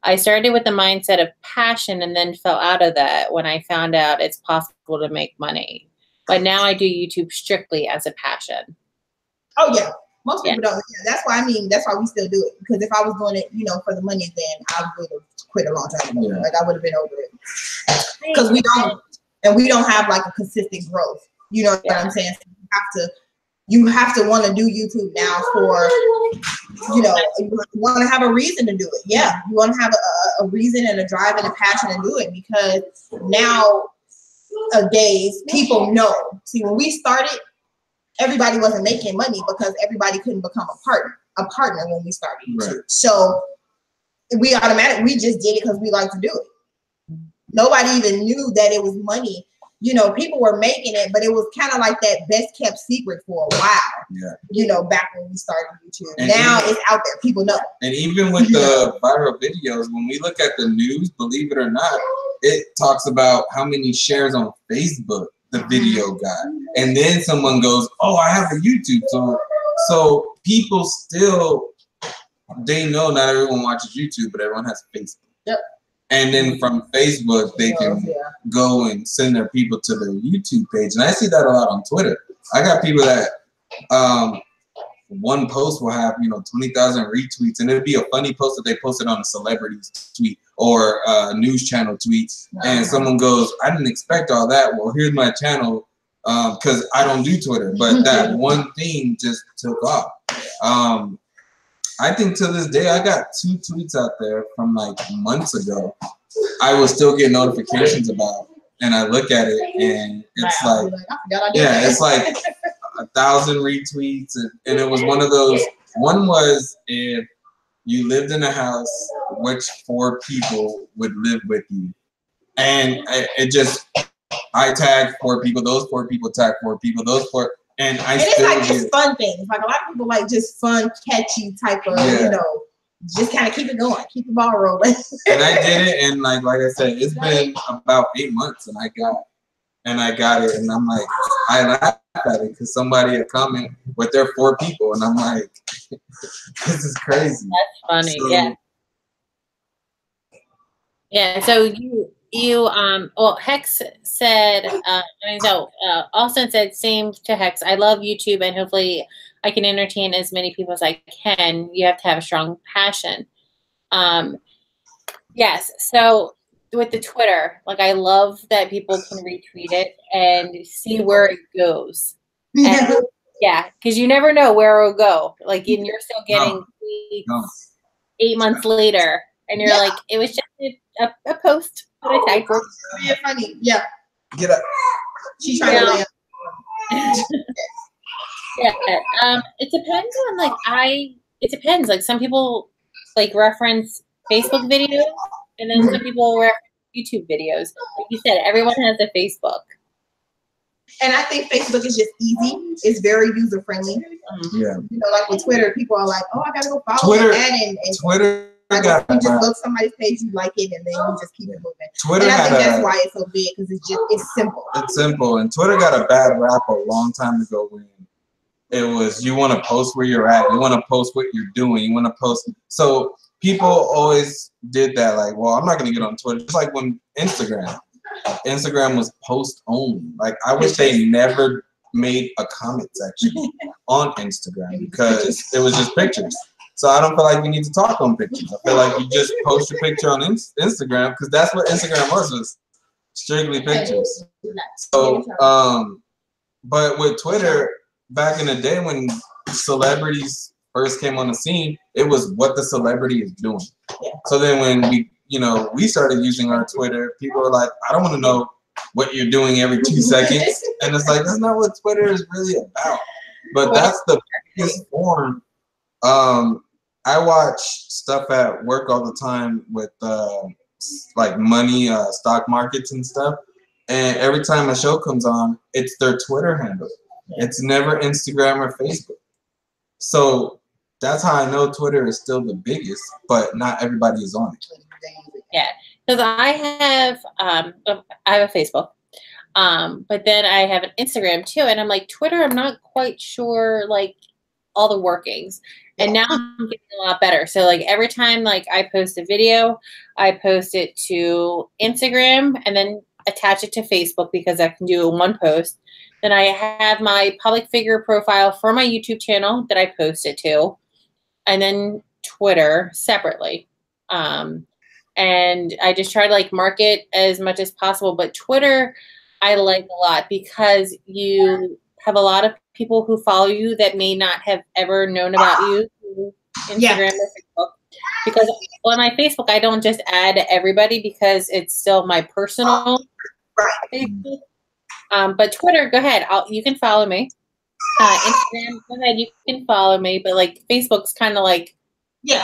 I started with the mindset of passion and then fell out of that when I found out it's possible to make money. But now I do YouTube strictly as a passion. Oh yeah. Most people don't. Yeah, that's why that's why we still do it. Because if I was doing it, for the money, then I would have quit a long time ago. Yeah. Like I would have been over it. Because we don't have like a consistent growth. You know what I'm saying? So you have to want to do YouTube now for, you want to have a reason to do it. Yeah, you want to have a reason and a drive and a passion to do it, because nowadays people know. See, when we started, everybody wasn't making money because everybody couldn't become a partner when we started YouTube. Right. So we just did it because we like to do it. Nobody even knew that it was money. People were making it, but it was kind of like that best kept secret for a while. Yeah. Back when we started YouTube. And now it's out there. People know. And even with the viral videos, when we look at the news, believe it or not, it talks about how many shares on Facebook the video got. And then someone goes, oh, I have a YouTube. So people still, they know not everyone watches YouTube, but everyone has Facebook. Yep. And then from Facebook, they can go and send their people to their YouTube page. And I see that a lot on Twitter. I got people that one post will have, 20,000 retweets. And it'll be a funny post that they posted on a celebrity's tweet or a news channel tweet. And someone goes, I didn't expect all that. Well, here's my channel because I don't do Twitter. But that one thing just took off. I think to this day, I got 2 tweets out there from like months ago. I will still get notifications about, and I look at it, and it's it's like 1,000 retweets, and it was one of those. One was if you lived in a house, which 4 people would live with you, and I tagged 4 people. Those 4 people tagged 4 people. Those 4. And it's like just fun things. Like a lot of people like just fun, catchy type of, just kind of keep it going, keep the ball rolling. And I did it, and like I said, it's been about 8 months, and I got it, and I'm like, I laugh at it because somebody had comment with their 4 people, and I'm like, this is crazy. That's funny, yeah. Yeah. So Hex said, Austin said, same to Hex. I love YouTube, and hopefully I can entertain as many people as I can. You have to have a strong passion. Yes. So with the Twitter, like I love that people can retweet it and see where it goes. And, because you never know where it'll go. Like, and you're still getting tweets 8 months later, and you're like, it was just a post. It's funny. Yeah. Get up. She's trying to lay up. It depends on it depends. Like some people reference Facebook videos, and then some people reference YouTube videos. Like you said, everyone has a Facebook. And I think Facebook is just easy. It's very user friendly. Yeah. Like with Twitter, people are like, oh, I gotta go follow that and Twitter. You just look somebody's page, you like it, and then you just keep it moving. Twitter, and I think that's why it's so big, because it's simple. It's simple, and Twitter got a bad rap a long time ago when it was you want to post where you're at, you want to post what you're doing, you want to post. So people always did that, like, well, I'm not gonna get on Twitter. It's like when Instagram was post only. Like I wish they never made a comment section on Instagram because it was just pictures. So I don't feel like you need to talk on pictures. I feel like you just post your picture on Instagram because that's what Instagram was strictly pictures. So, but with Twitter, back in the day when celebrities first came on the scene, it was what the celebrity is doing. So then when we started using our Twitter, people were like, I don't want to know what you're doing every 2 seconds. And it's like, that's not what Twitter is really about. But that's the biggest form. I watch stuff at work all the time with like money, stock markets and stuff. And every time a show comes on, it's their Twitter handle. It's never Instagram or Facebook. So that's how I know Twitter is still the biggest, but not everybody is on it. Yeah, because I have a Facebook, but then I have an Instagram too, and I'm like Twitter. I'm not quite sure like all the workings, and now I'm getting a lot better. So like every time like I post a video, I post it to Instagram and then attach it to Facebook because I can do it in one post. Then I have my public figure profile for my YouTube channel that I post it to, and then Twitter separately. And I just try to like market as much as possible. But Twitter, I like a lot because you have a lot of people who follow you that may not have ever known about you through Instagram or Facebook. Because on my Facebook, I don't just add everybody because it's still my personal Facebook. But Twitter, go ahead. You can follow me. Instagram, go ahead. You can follow me. But like Facebook's kind of like,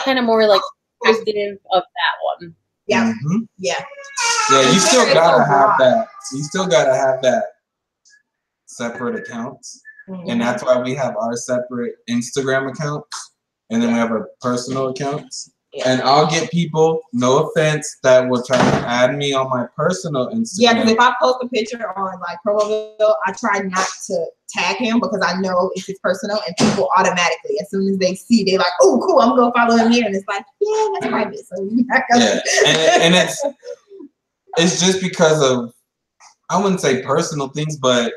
kind of more like positive of that one. Yeah. Mm-hmm. Yeah. Yeah, you still gotta have that. You still gotta have that separate accounts. Mm-hmm. And that's why we have our separate Instagram accounts. And then we have our personal accounts. Yeah. And I'll get people, no offense, that will try to add me on my personal Instagram. Yeah, because if I post a picture on like Provoville, I try not to tag him because I know it's his personal, and people automatically, as soon as they see, they're like, "Oh, cool, I'm gonna follow him here," and it's like, yeah, that's private. So and it's just because of, I wouldn't say personal things, but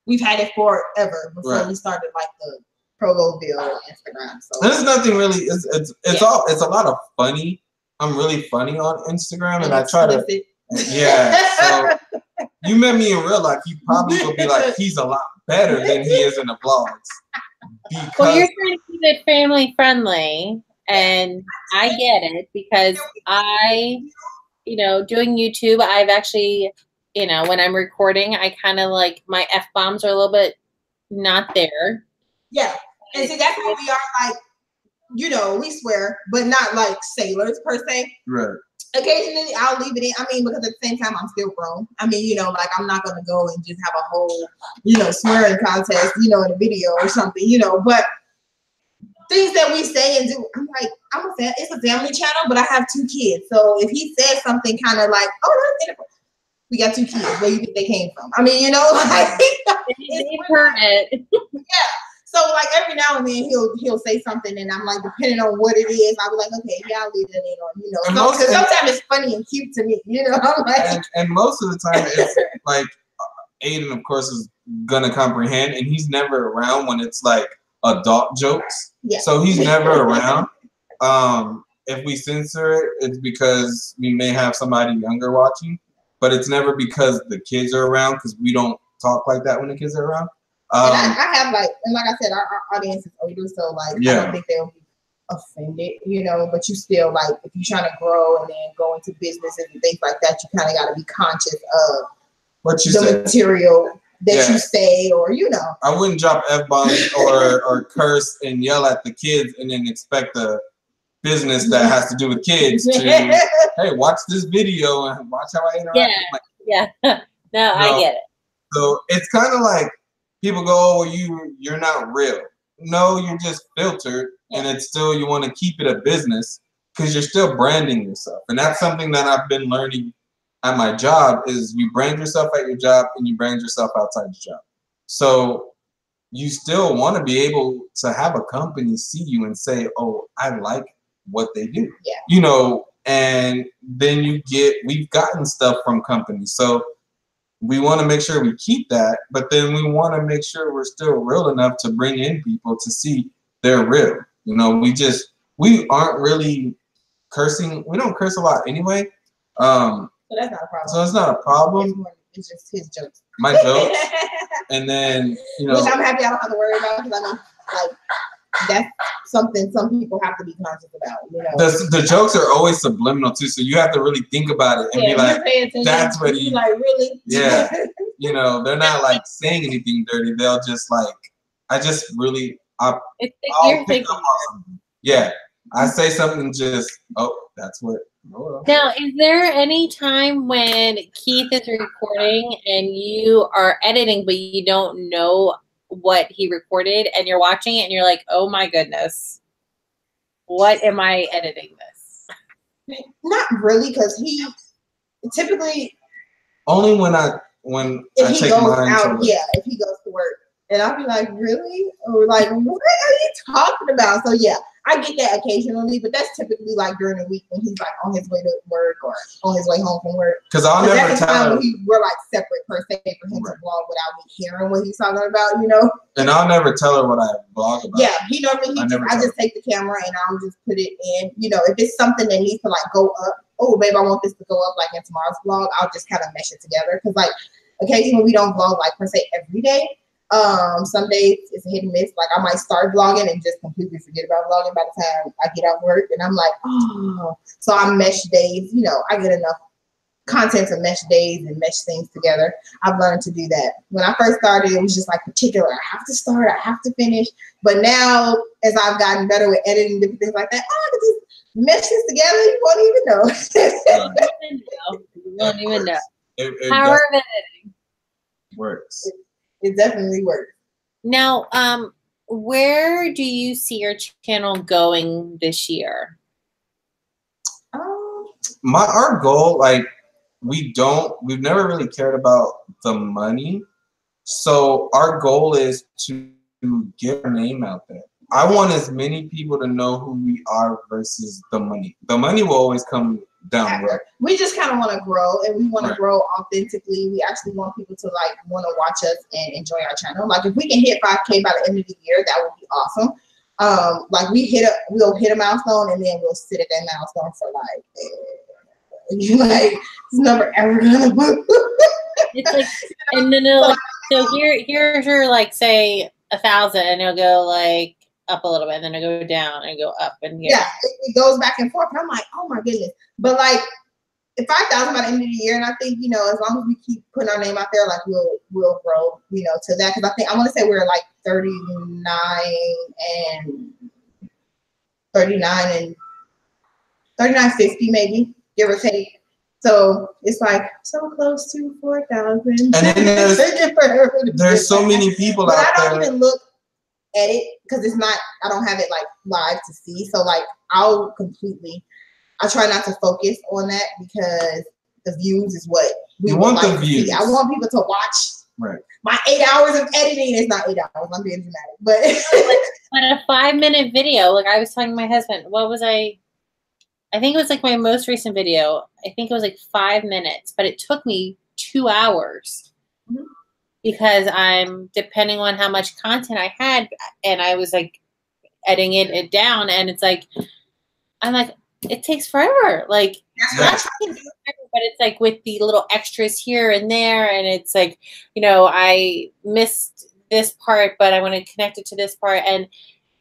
we've had it forever before we started like the Provoville Instagram. So there's nothing really. It's all. It's a lot of funny. I'm really funny on Instagram, and I try to. Yeah. So you met me in real life, you probably will be like, he's a lot better than he is in the vlogs. Well, you're trying to keep it family friendly, and I get it because doing YouTube, I've actually, when I'm recording, I kind of like my F-bombs are a little bit not there. Yeah. And see, that's what we are like, we swear, but not like sailors per se. Right. Occasionally I'll leave it in. I mean, because at the same time I'm still grown. I mean, like I'm not gonna go and just have a whole, swearing contest, in a video or something, but things that we say and do, I'm like, it's a family channel, but I have 2 kids. So if he says something kind of like, oh, that's it. We got 2 kids. Where do you think they came from? I mean, like they've heard it. Yeah. So like every now and then he'll say something, and I'm like, depending on what it is, I'll be like, okay, yeah, I'll leave it in, or because sometimes it's funny and cute to me, I'm like, and most of the time it's like Aiden, of course, is gonna comprehend, and he's never around when it's like adult jokes. Yeah. So he's never around. If we censor it, it's because we may have somebody younger watching, but it's never because the kids are around, because we don't talk like that when the kids are around. And I have like I said, our audience is older, so like I don't think they'll be offended, but you still like, if you're trying to grow and then go into businesses and things like that, you kind of got to be conscious of what you the material that you say, or I wouldn't drop F-bombs or curse and yell at the kids and then expect a business that has to do with kids to hey, watch this video and watch how I interact with my No, I get it. So it's kind of like people go, oh, you're not real. No, you're just filtered, and it's still, you want to keep it a business because you're still branding yourself. And that's something that I've been learning at my job, is you brand yourself at your job and you brand yourself outside your job. So you still want to be able to have a company see you and say, oh, I like what they do. Yeah. And then we've gotten stuff from companies. So we want to make sure we keep that, but then we want to make sure we're still real enough to bring in people to see they're real. We aren't really cursing. We don't curse a lot anyway. So that's not a problem. So it's not a problem. It's just his jokes. My jokes. And then, which I'm happy I don't have to worry about, because I know like that's something some people have to be conscious about. The jokes are always subliminal too, so you have to really think about it and be like, that's what he like, really. Yeah. They're not like saying anything dirty. They'll just like, I just really I'll pick up on something. Yeah. I say something just, that's what. Now, is there any time when Keith is recording and you are editing, but you don't know what he recorded, and you're watching it and you're like, oh my goodness? what am I editing this? Not really, because he typically only when I if he take goes mine out, to work. yeah, if he goes to work. And I'll be like, really? Or like, what are you talking about? So yeah, I get that occasionally, but that's typically like during the week when he's like on his way to work or on his way home from work. Because I'll never that's the time tell when we're like separate per se for him to vlog without me hearing what he's talking about, you know? And I'll never tell her what I vlog about. Yeah, he normally, I just take the camera and I'll just put it in. You know, if it's something that needs to like go up, oh, babe, I want this to go up like in tomorrow's vlog, I'll just kind of mesh it together. Because like occasionally we don't vlog like per se every day. Some days it's a hit and miss. Like I might start vlogging and just completely forget about vlogging by the time I get out work, and I'm like, oh. So I mesh days. You know, I get enough content to mesh days and mesh things together. I've learned to do that. When I first started, it was just like particular. I have to start. I have to finish. But now, as I've gotten better with editing different things like that, I can just mesh this together. You won't even know. You won't even know. It Power of editing works. It definitely works. Now, where do you see your channel going this year? Our goal, like we've never really cared about the money. So our goal is to get our name out there. I want as many people to know who we are versus the money. The money will always come down the road. We just kind of want to grow, and we want to grow authentically. We actually want people to like want to watch us and enjoy our channel. Like if we can hit 5K by the end of the year, that would be awesome. Like we'll hit a milestone, and then we'll sit at that milestone for like it's never ever gonna move. It's like, and then like, so here's your like say 1,000, and it'll go like up a little bit, and then it'll go down and go up, and yeah, it goes back and forth. And I'm like, oh my goodness. But like, if 5,000 by the end of the year, and I think, you know, as long as we keep putting our name out there, like we'll grow, you know, to that. Because I want to say we're like 39 and 39.50 maybe, give or take. So it's like so close to 4,000. And then there's so many people out there. I don't even look at it because it's not. I don't have it like live to see. So like I try not to focus on that because the views is what we want. The views. See. I want people to watch. Right. My 8 hours of editing is not 8 hours. I'm being dramatic, but a 5-minute video. Like I was telling my husband, what was I think it was like my most recent video. I think it was like 5 minutes, but it took me 2 hours because I'm depending on how much content I had, and I was like editing it down, and it's like I'm like, it takes forever. Like, but it's like with the little extras here and there, and it's like, you know, I missed this part, but I want to connect it to this part, and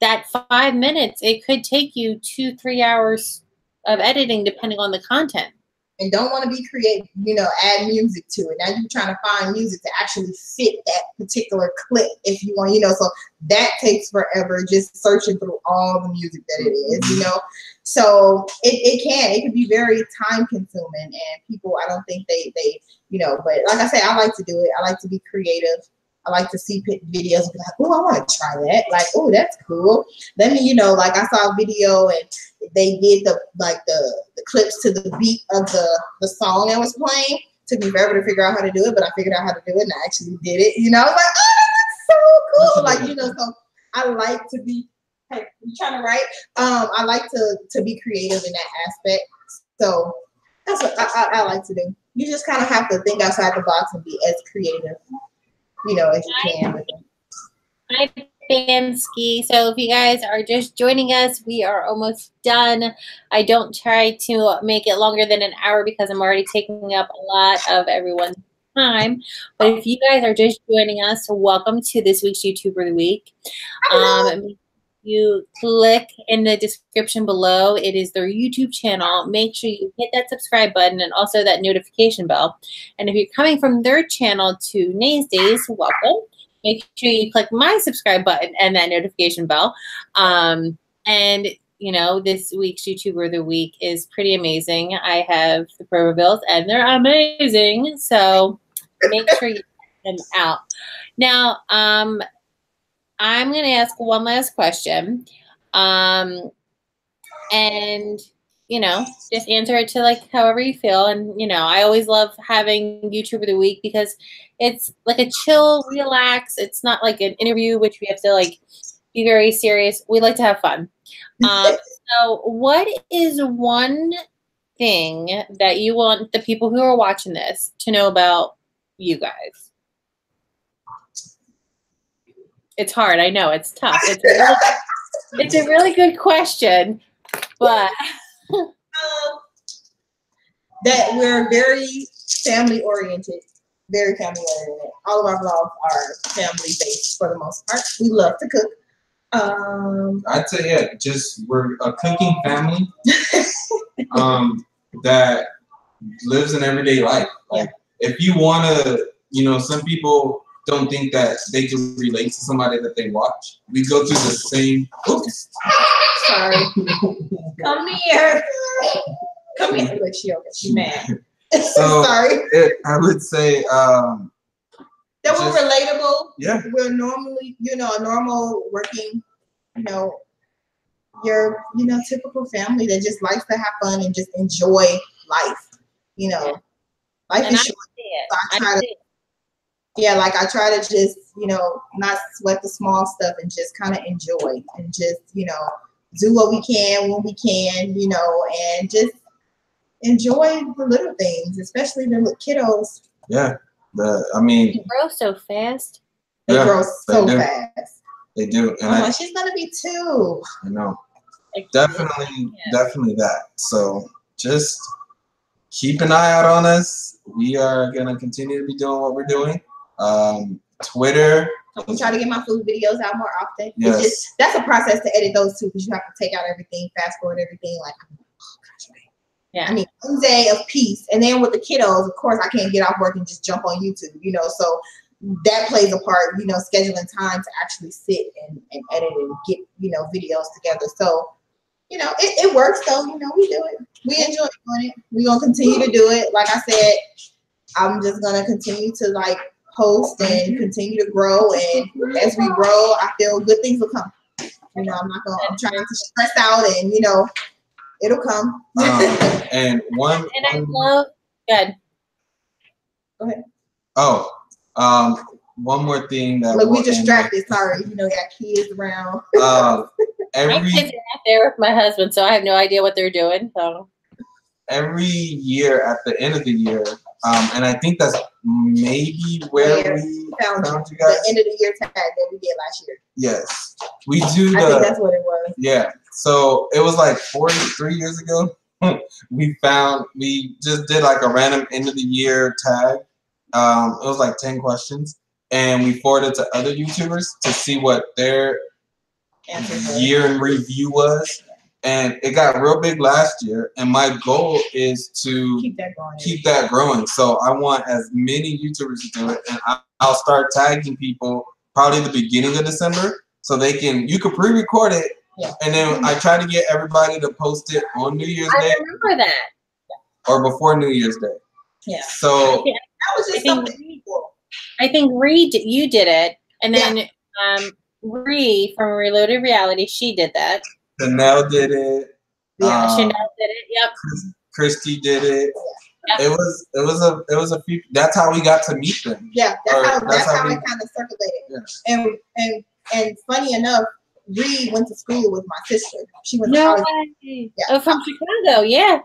that 5 minutes, it could take you 2-3 hours of editing depending on the content. And don't want to be creative, you know, add music to it. Now you're trying to find music to actually fit that particular clip if you want, you know, so that takes forever just searching through all the music that it is, you know. So it can be very time consuming, and people, I don't think they you know, but like I say, I like to do it. I like to be creative. I like to see videos and be like, oh, I want to try that. Like, oh, that's cool. Let me, you know, like I saw a video and they did the clips to the beat of the song that was playing. Took me forever to figure out how to do it, but I figured out how to do it and I actually did it. You know, I was like, oh, that's so cool. Like, you know, so I like to be, hey, you trying to write? I like to be creative in that aspect. So that's what I like to do. You just kind of have to think outside the box and be as creative, you know, as you can with it. Hi, Bamski. So if you guys are just joining us, we are almost done. I don't try to make it longer than an hour because I'm already taking up a lot of everyone's time. But if you guys are just joining us, welcome to this week's YouTuber of the Week. You click in the description below. It is their YouTube channel. Make sure you hit that subscribe button and also that notification bell. And if you're coming from their channel to Nays Days, welcome. Make sure you click my subscribe button and that notification bell. And, you know, this week's YouTuber of the Week is pretty amazing. I have the Provovilles, and they're amazing. So make sure you check them out. Now, I'm going to ask one last question. and just answer it to like however you feel. And I always love having YouTube of the week because it's like a chill, relax. It's not like an interview, which we have to like be very serious. We like to have fun. So what is one thing that you want the people who are watching this to know about you guys? It's hard. I know it's tough. It's a really good question, but that we're very family oriented. Very family oriented. All of our vlogs are family based for the most part. We love to cook. I'd say just we're a cooking family that lives an everyday life. Like if you wanna, some people don't think that they can relate to somebody that they watch. We go through the same. Oops. Sorry. Come here. Come here. Look, she's mad. So sorry. I would say that we're relatable. Yeah. We're normally, a normal working, your typical family that just likes to have fun and just enjoy life. Life and is short. I try to just, not sweat the small stuff and just kind of enjoy and just, do what we can when we can, and just enjoy the little things, especially the little kiddos. Yeah. They grow so fast. They grow so fast. They do. And she's going to be 2. I know. Definitely that. So just keep an eye out on us. We are going to continue to be doing what we're doing. Twitter. I'm trying to get my food videos out more often. Yes. That's a process to edit those too, because you have to take out everything, fast forward everything. Like, I mean, one day of peace. And then with the kiddos, of course, I can't get off work and just jump on YouTube, so that plays a part, scheduling time to actually sit and edit and get, videos together. So, it works though, we do it. We enjoy doing it. We're going to continue to do it. Like I said, I'm just going to continue to like post and continue to grow. And as we grow, I feel good things will come. I'm trying to stress out and, it'll come. And one. And I love. Good. Go ahead. Oh, one more thing that. Look, we distracted. Sorry, got kids around. My kids are out there with my husband, so I have no idea what they're doing. So. Every year at the end of the year, and I think that's maybe where we found you guys. The end of the year tag that we did last year. Yes, we do. I think that's what it was. Yeah, so it was like 43 years ago. we just did like a random end of the year tag. It was like 10 questions, and we forwarded to other YouTubers to see what their year in review was. And it got real big last year, and my goal is to keep that growing. So I want as many YouTubers to do it, and I'll start tagging people probably the beginning of December, so you could pre-record it, and then I try to get everybody to post it on New Year's Day. I remember that. Or before New Year's Day. Yeah. So that was just something cool. I think Reed, you did it, and then Ree from Reloaded Reality, she did that. Chanel did it. Yeah, Chanel did it. Yep. Christy did it. Yep. It was a few. That's how we got to meet them. Yeah, that's how it kind of circulated. Yeah. And funny enough, Ree went to school with my sister. She went to college. Yeah. Oh, from Chicago. Yeah.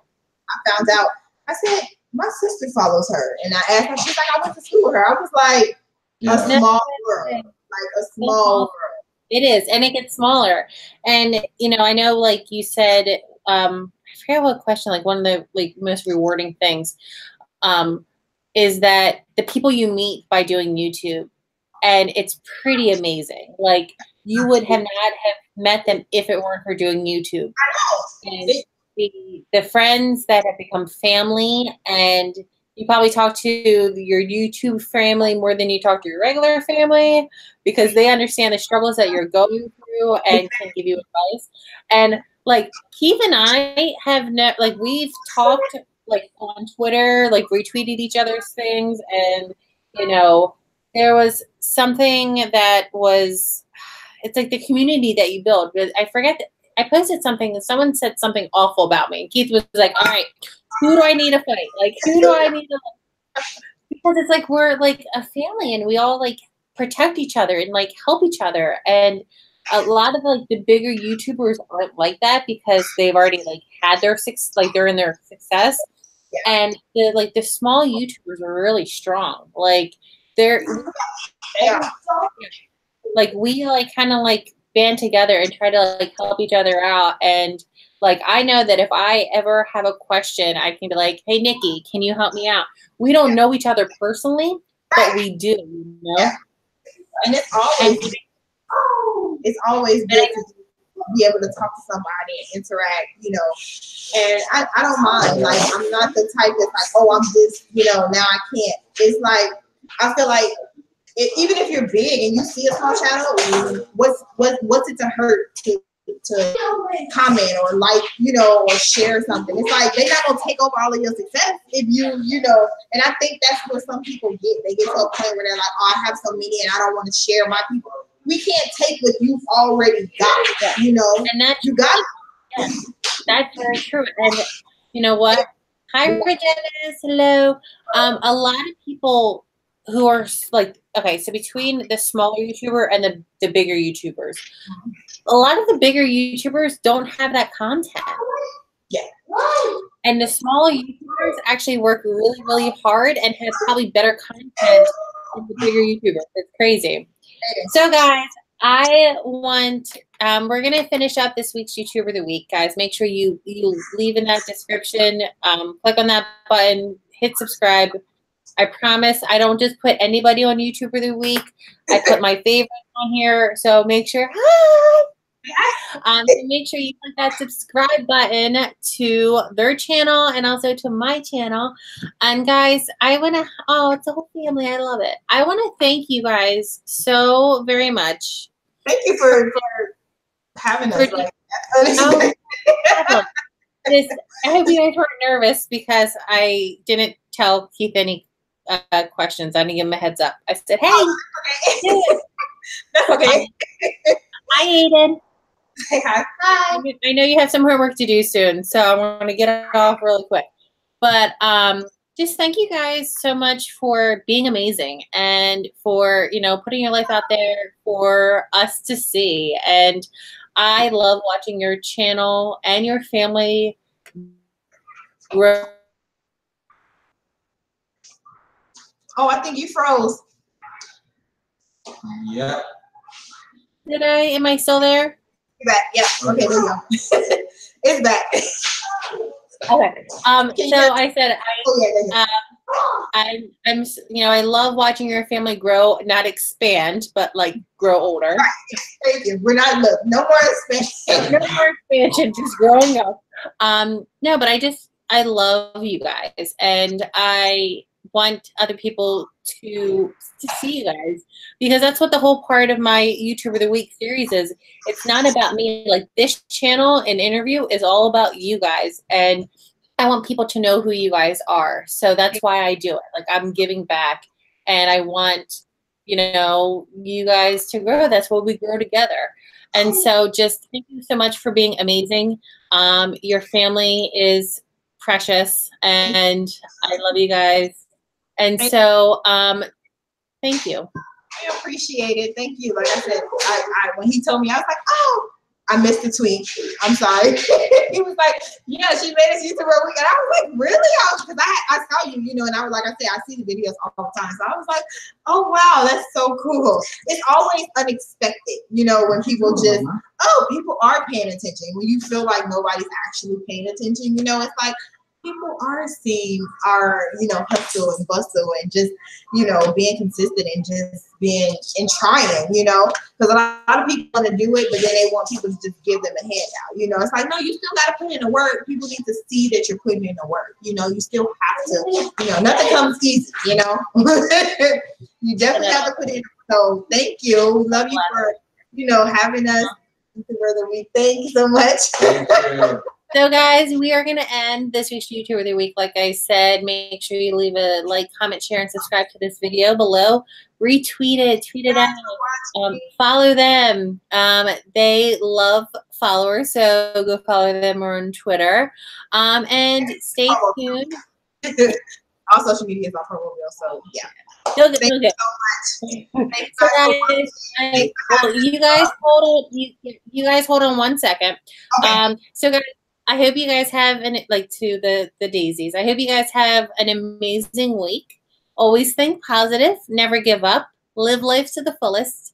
I found out. I said my sister follows her, and I asked her. She's like, I went to school with her. I was like, a small world, like a small world. It is, and it gets smaller. And I know, like you said, I forget what question. Like one of the most rewarding things, is that the people you meet by doing YouTube, and it's pretty amazing. Like you would have not have met them if it weren't for doing YouTube. I know. And the friends that have become family, and you probably talk to your YouTube family more than you talk to your regular family, because they understand the struggles that you're going through and can give you advice. And like Keith and I have we've talked like on Twitter, like retweeted each other's things, and there was something that was, it's like the community that you build. I forget I posted something and someone said something awful about me. And Keith was like, all right, who do I need to fight? Like, who do I need to because it's like we're like a family and we all like protect each other and like help each other. And a lot of like the bigger YouTubers aren't like that because they've already like had their they're in their success. And the small YouTubers are really strong. Like they're like we like kind of like band together and try to like help each other out. And like I know that if I ever have a question, I can be like, hey Nikki, can you help me out? We don't know each other personally, but we do, you know? And it's always good to be able to talk to somebody and interact, you know. And I don't mind. Like I'm not the type that's like, oh, I'm just, you know, now I can't. It's like I feel like even if you're big and you see a small channel, what's it to hurt to comment or like, you know, or share something? It's like they're not gonna take over all of your success if you know. And I think that's where some people get. They get to a point where they're like, oh, I have so many and I don't want to share my people. We can't take what you've already got, you know. And that you got it. Yes, that's very true. And you know what? Hi, Regina. Hello. A lot of people who are like, okay, so between the smaller YouTuber and the bigger YouTubers, a lot of the bigger YouTubers don't have that content. Yeah. And the smaller YouTubers actually work really, really hard and have probably better content than the bigger YouTubers. It's crazy. So guys, I want, we're going to finish up this week's YouTuber of the Week, guys. Make sure you leave in that description, click on that button, hit subscribe. I promise I don't just put anybody on YouTuber of the Week. I put my favorites on here. So make sure, so make sure you click that subscribe button to their channel and also to my channel. And guys, I want to, oh, it's a whole family. I love it. I want to thank you guys so very much. Thank you for having us. I hope you guys weren't nervous because I didn't tell Keith any questions. I didn't give him a heads up. I said, hey. That's okay. Hi, Aiden. Say hi. Hi. I know you have some homework to do soon, so I want to get it off really quick. But just thank you guys so much for being amazing and for, you know, putting your life out there for us to see. And I love watching your channel and your family grow. Oh, I think you froze. Yeah. Did I? Am I still there? You're back. Yeah. Okay, there you go. It's back. Okay. So I said I'm you know, I love watching your family grow, not expand, but like grow older. Right. Thank you. We're not no more expansion. No more expansion, just growing up. No, but I love you guys, and I want other people to see you guys, because that's what the whole part of my YouTuber of the Week series is. It's not about me. Like this channel and interview is all about you guys, and I want people to know who you guys are. So that's why I do it. Like I'm giving back, and I want, you know, you guys to grow. That's what we grow together. And so just thank you so much for being amazing. Your family is precious, and I love you guys. And so, thank you. I appreciate it. Thank you. Like I said, I when he told me, I was like, oh, I missed the tweet. I'm sorry. He was like, yeah, she made us YouTuber Week. And I was like, really? Because I saw you, you know, and I was like, I said, I see the videos all the time. So I was like, oh, wow, that's so cool. It's always unexpected, you know, when people just, oh, people are paying attention. When you feel like nobody's actually paying attention, you know, it's like, people are seeing our, you know, hustle and bustle and just, you know, being consistent and just being and trying, you know, because a lot of people want to do it, but then they want people to just give them a handout. You know, it's like, no, you still got to put in the work. People need to see that you're putting in the work. You know, you still have to, you know, nothing comes easy, you know. You definitely have to put in. So thank you. We love you for, you know, having us. Thank you so much. Thank you. So, guys, we are going to end this week's YouTuber of the Week. Like I said, make sure you leave a like, comment, share, and subscribe to this video below. Retweet it, tweet it out. Follow them. They love followers, so go follow them on Twitter. And stay tuned. All social media is on Provoville, so yeah. Thank you so much. Thanks, so guys, well, you guys hold on. You guys hold on 1 second. Okay. So guys, I hope you guys have to the daisies. I hope you guys have an amazing week. Always think positive. Never give up. Live life to the fullest.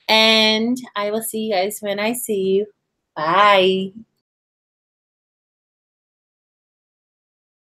And I will see you guys when I see you. Bye.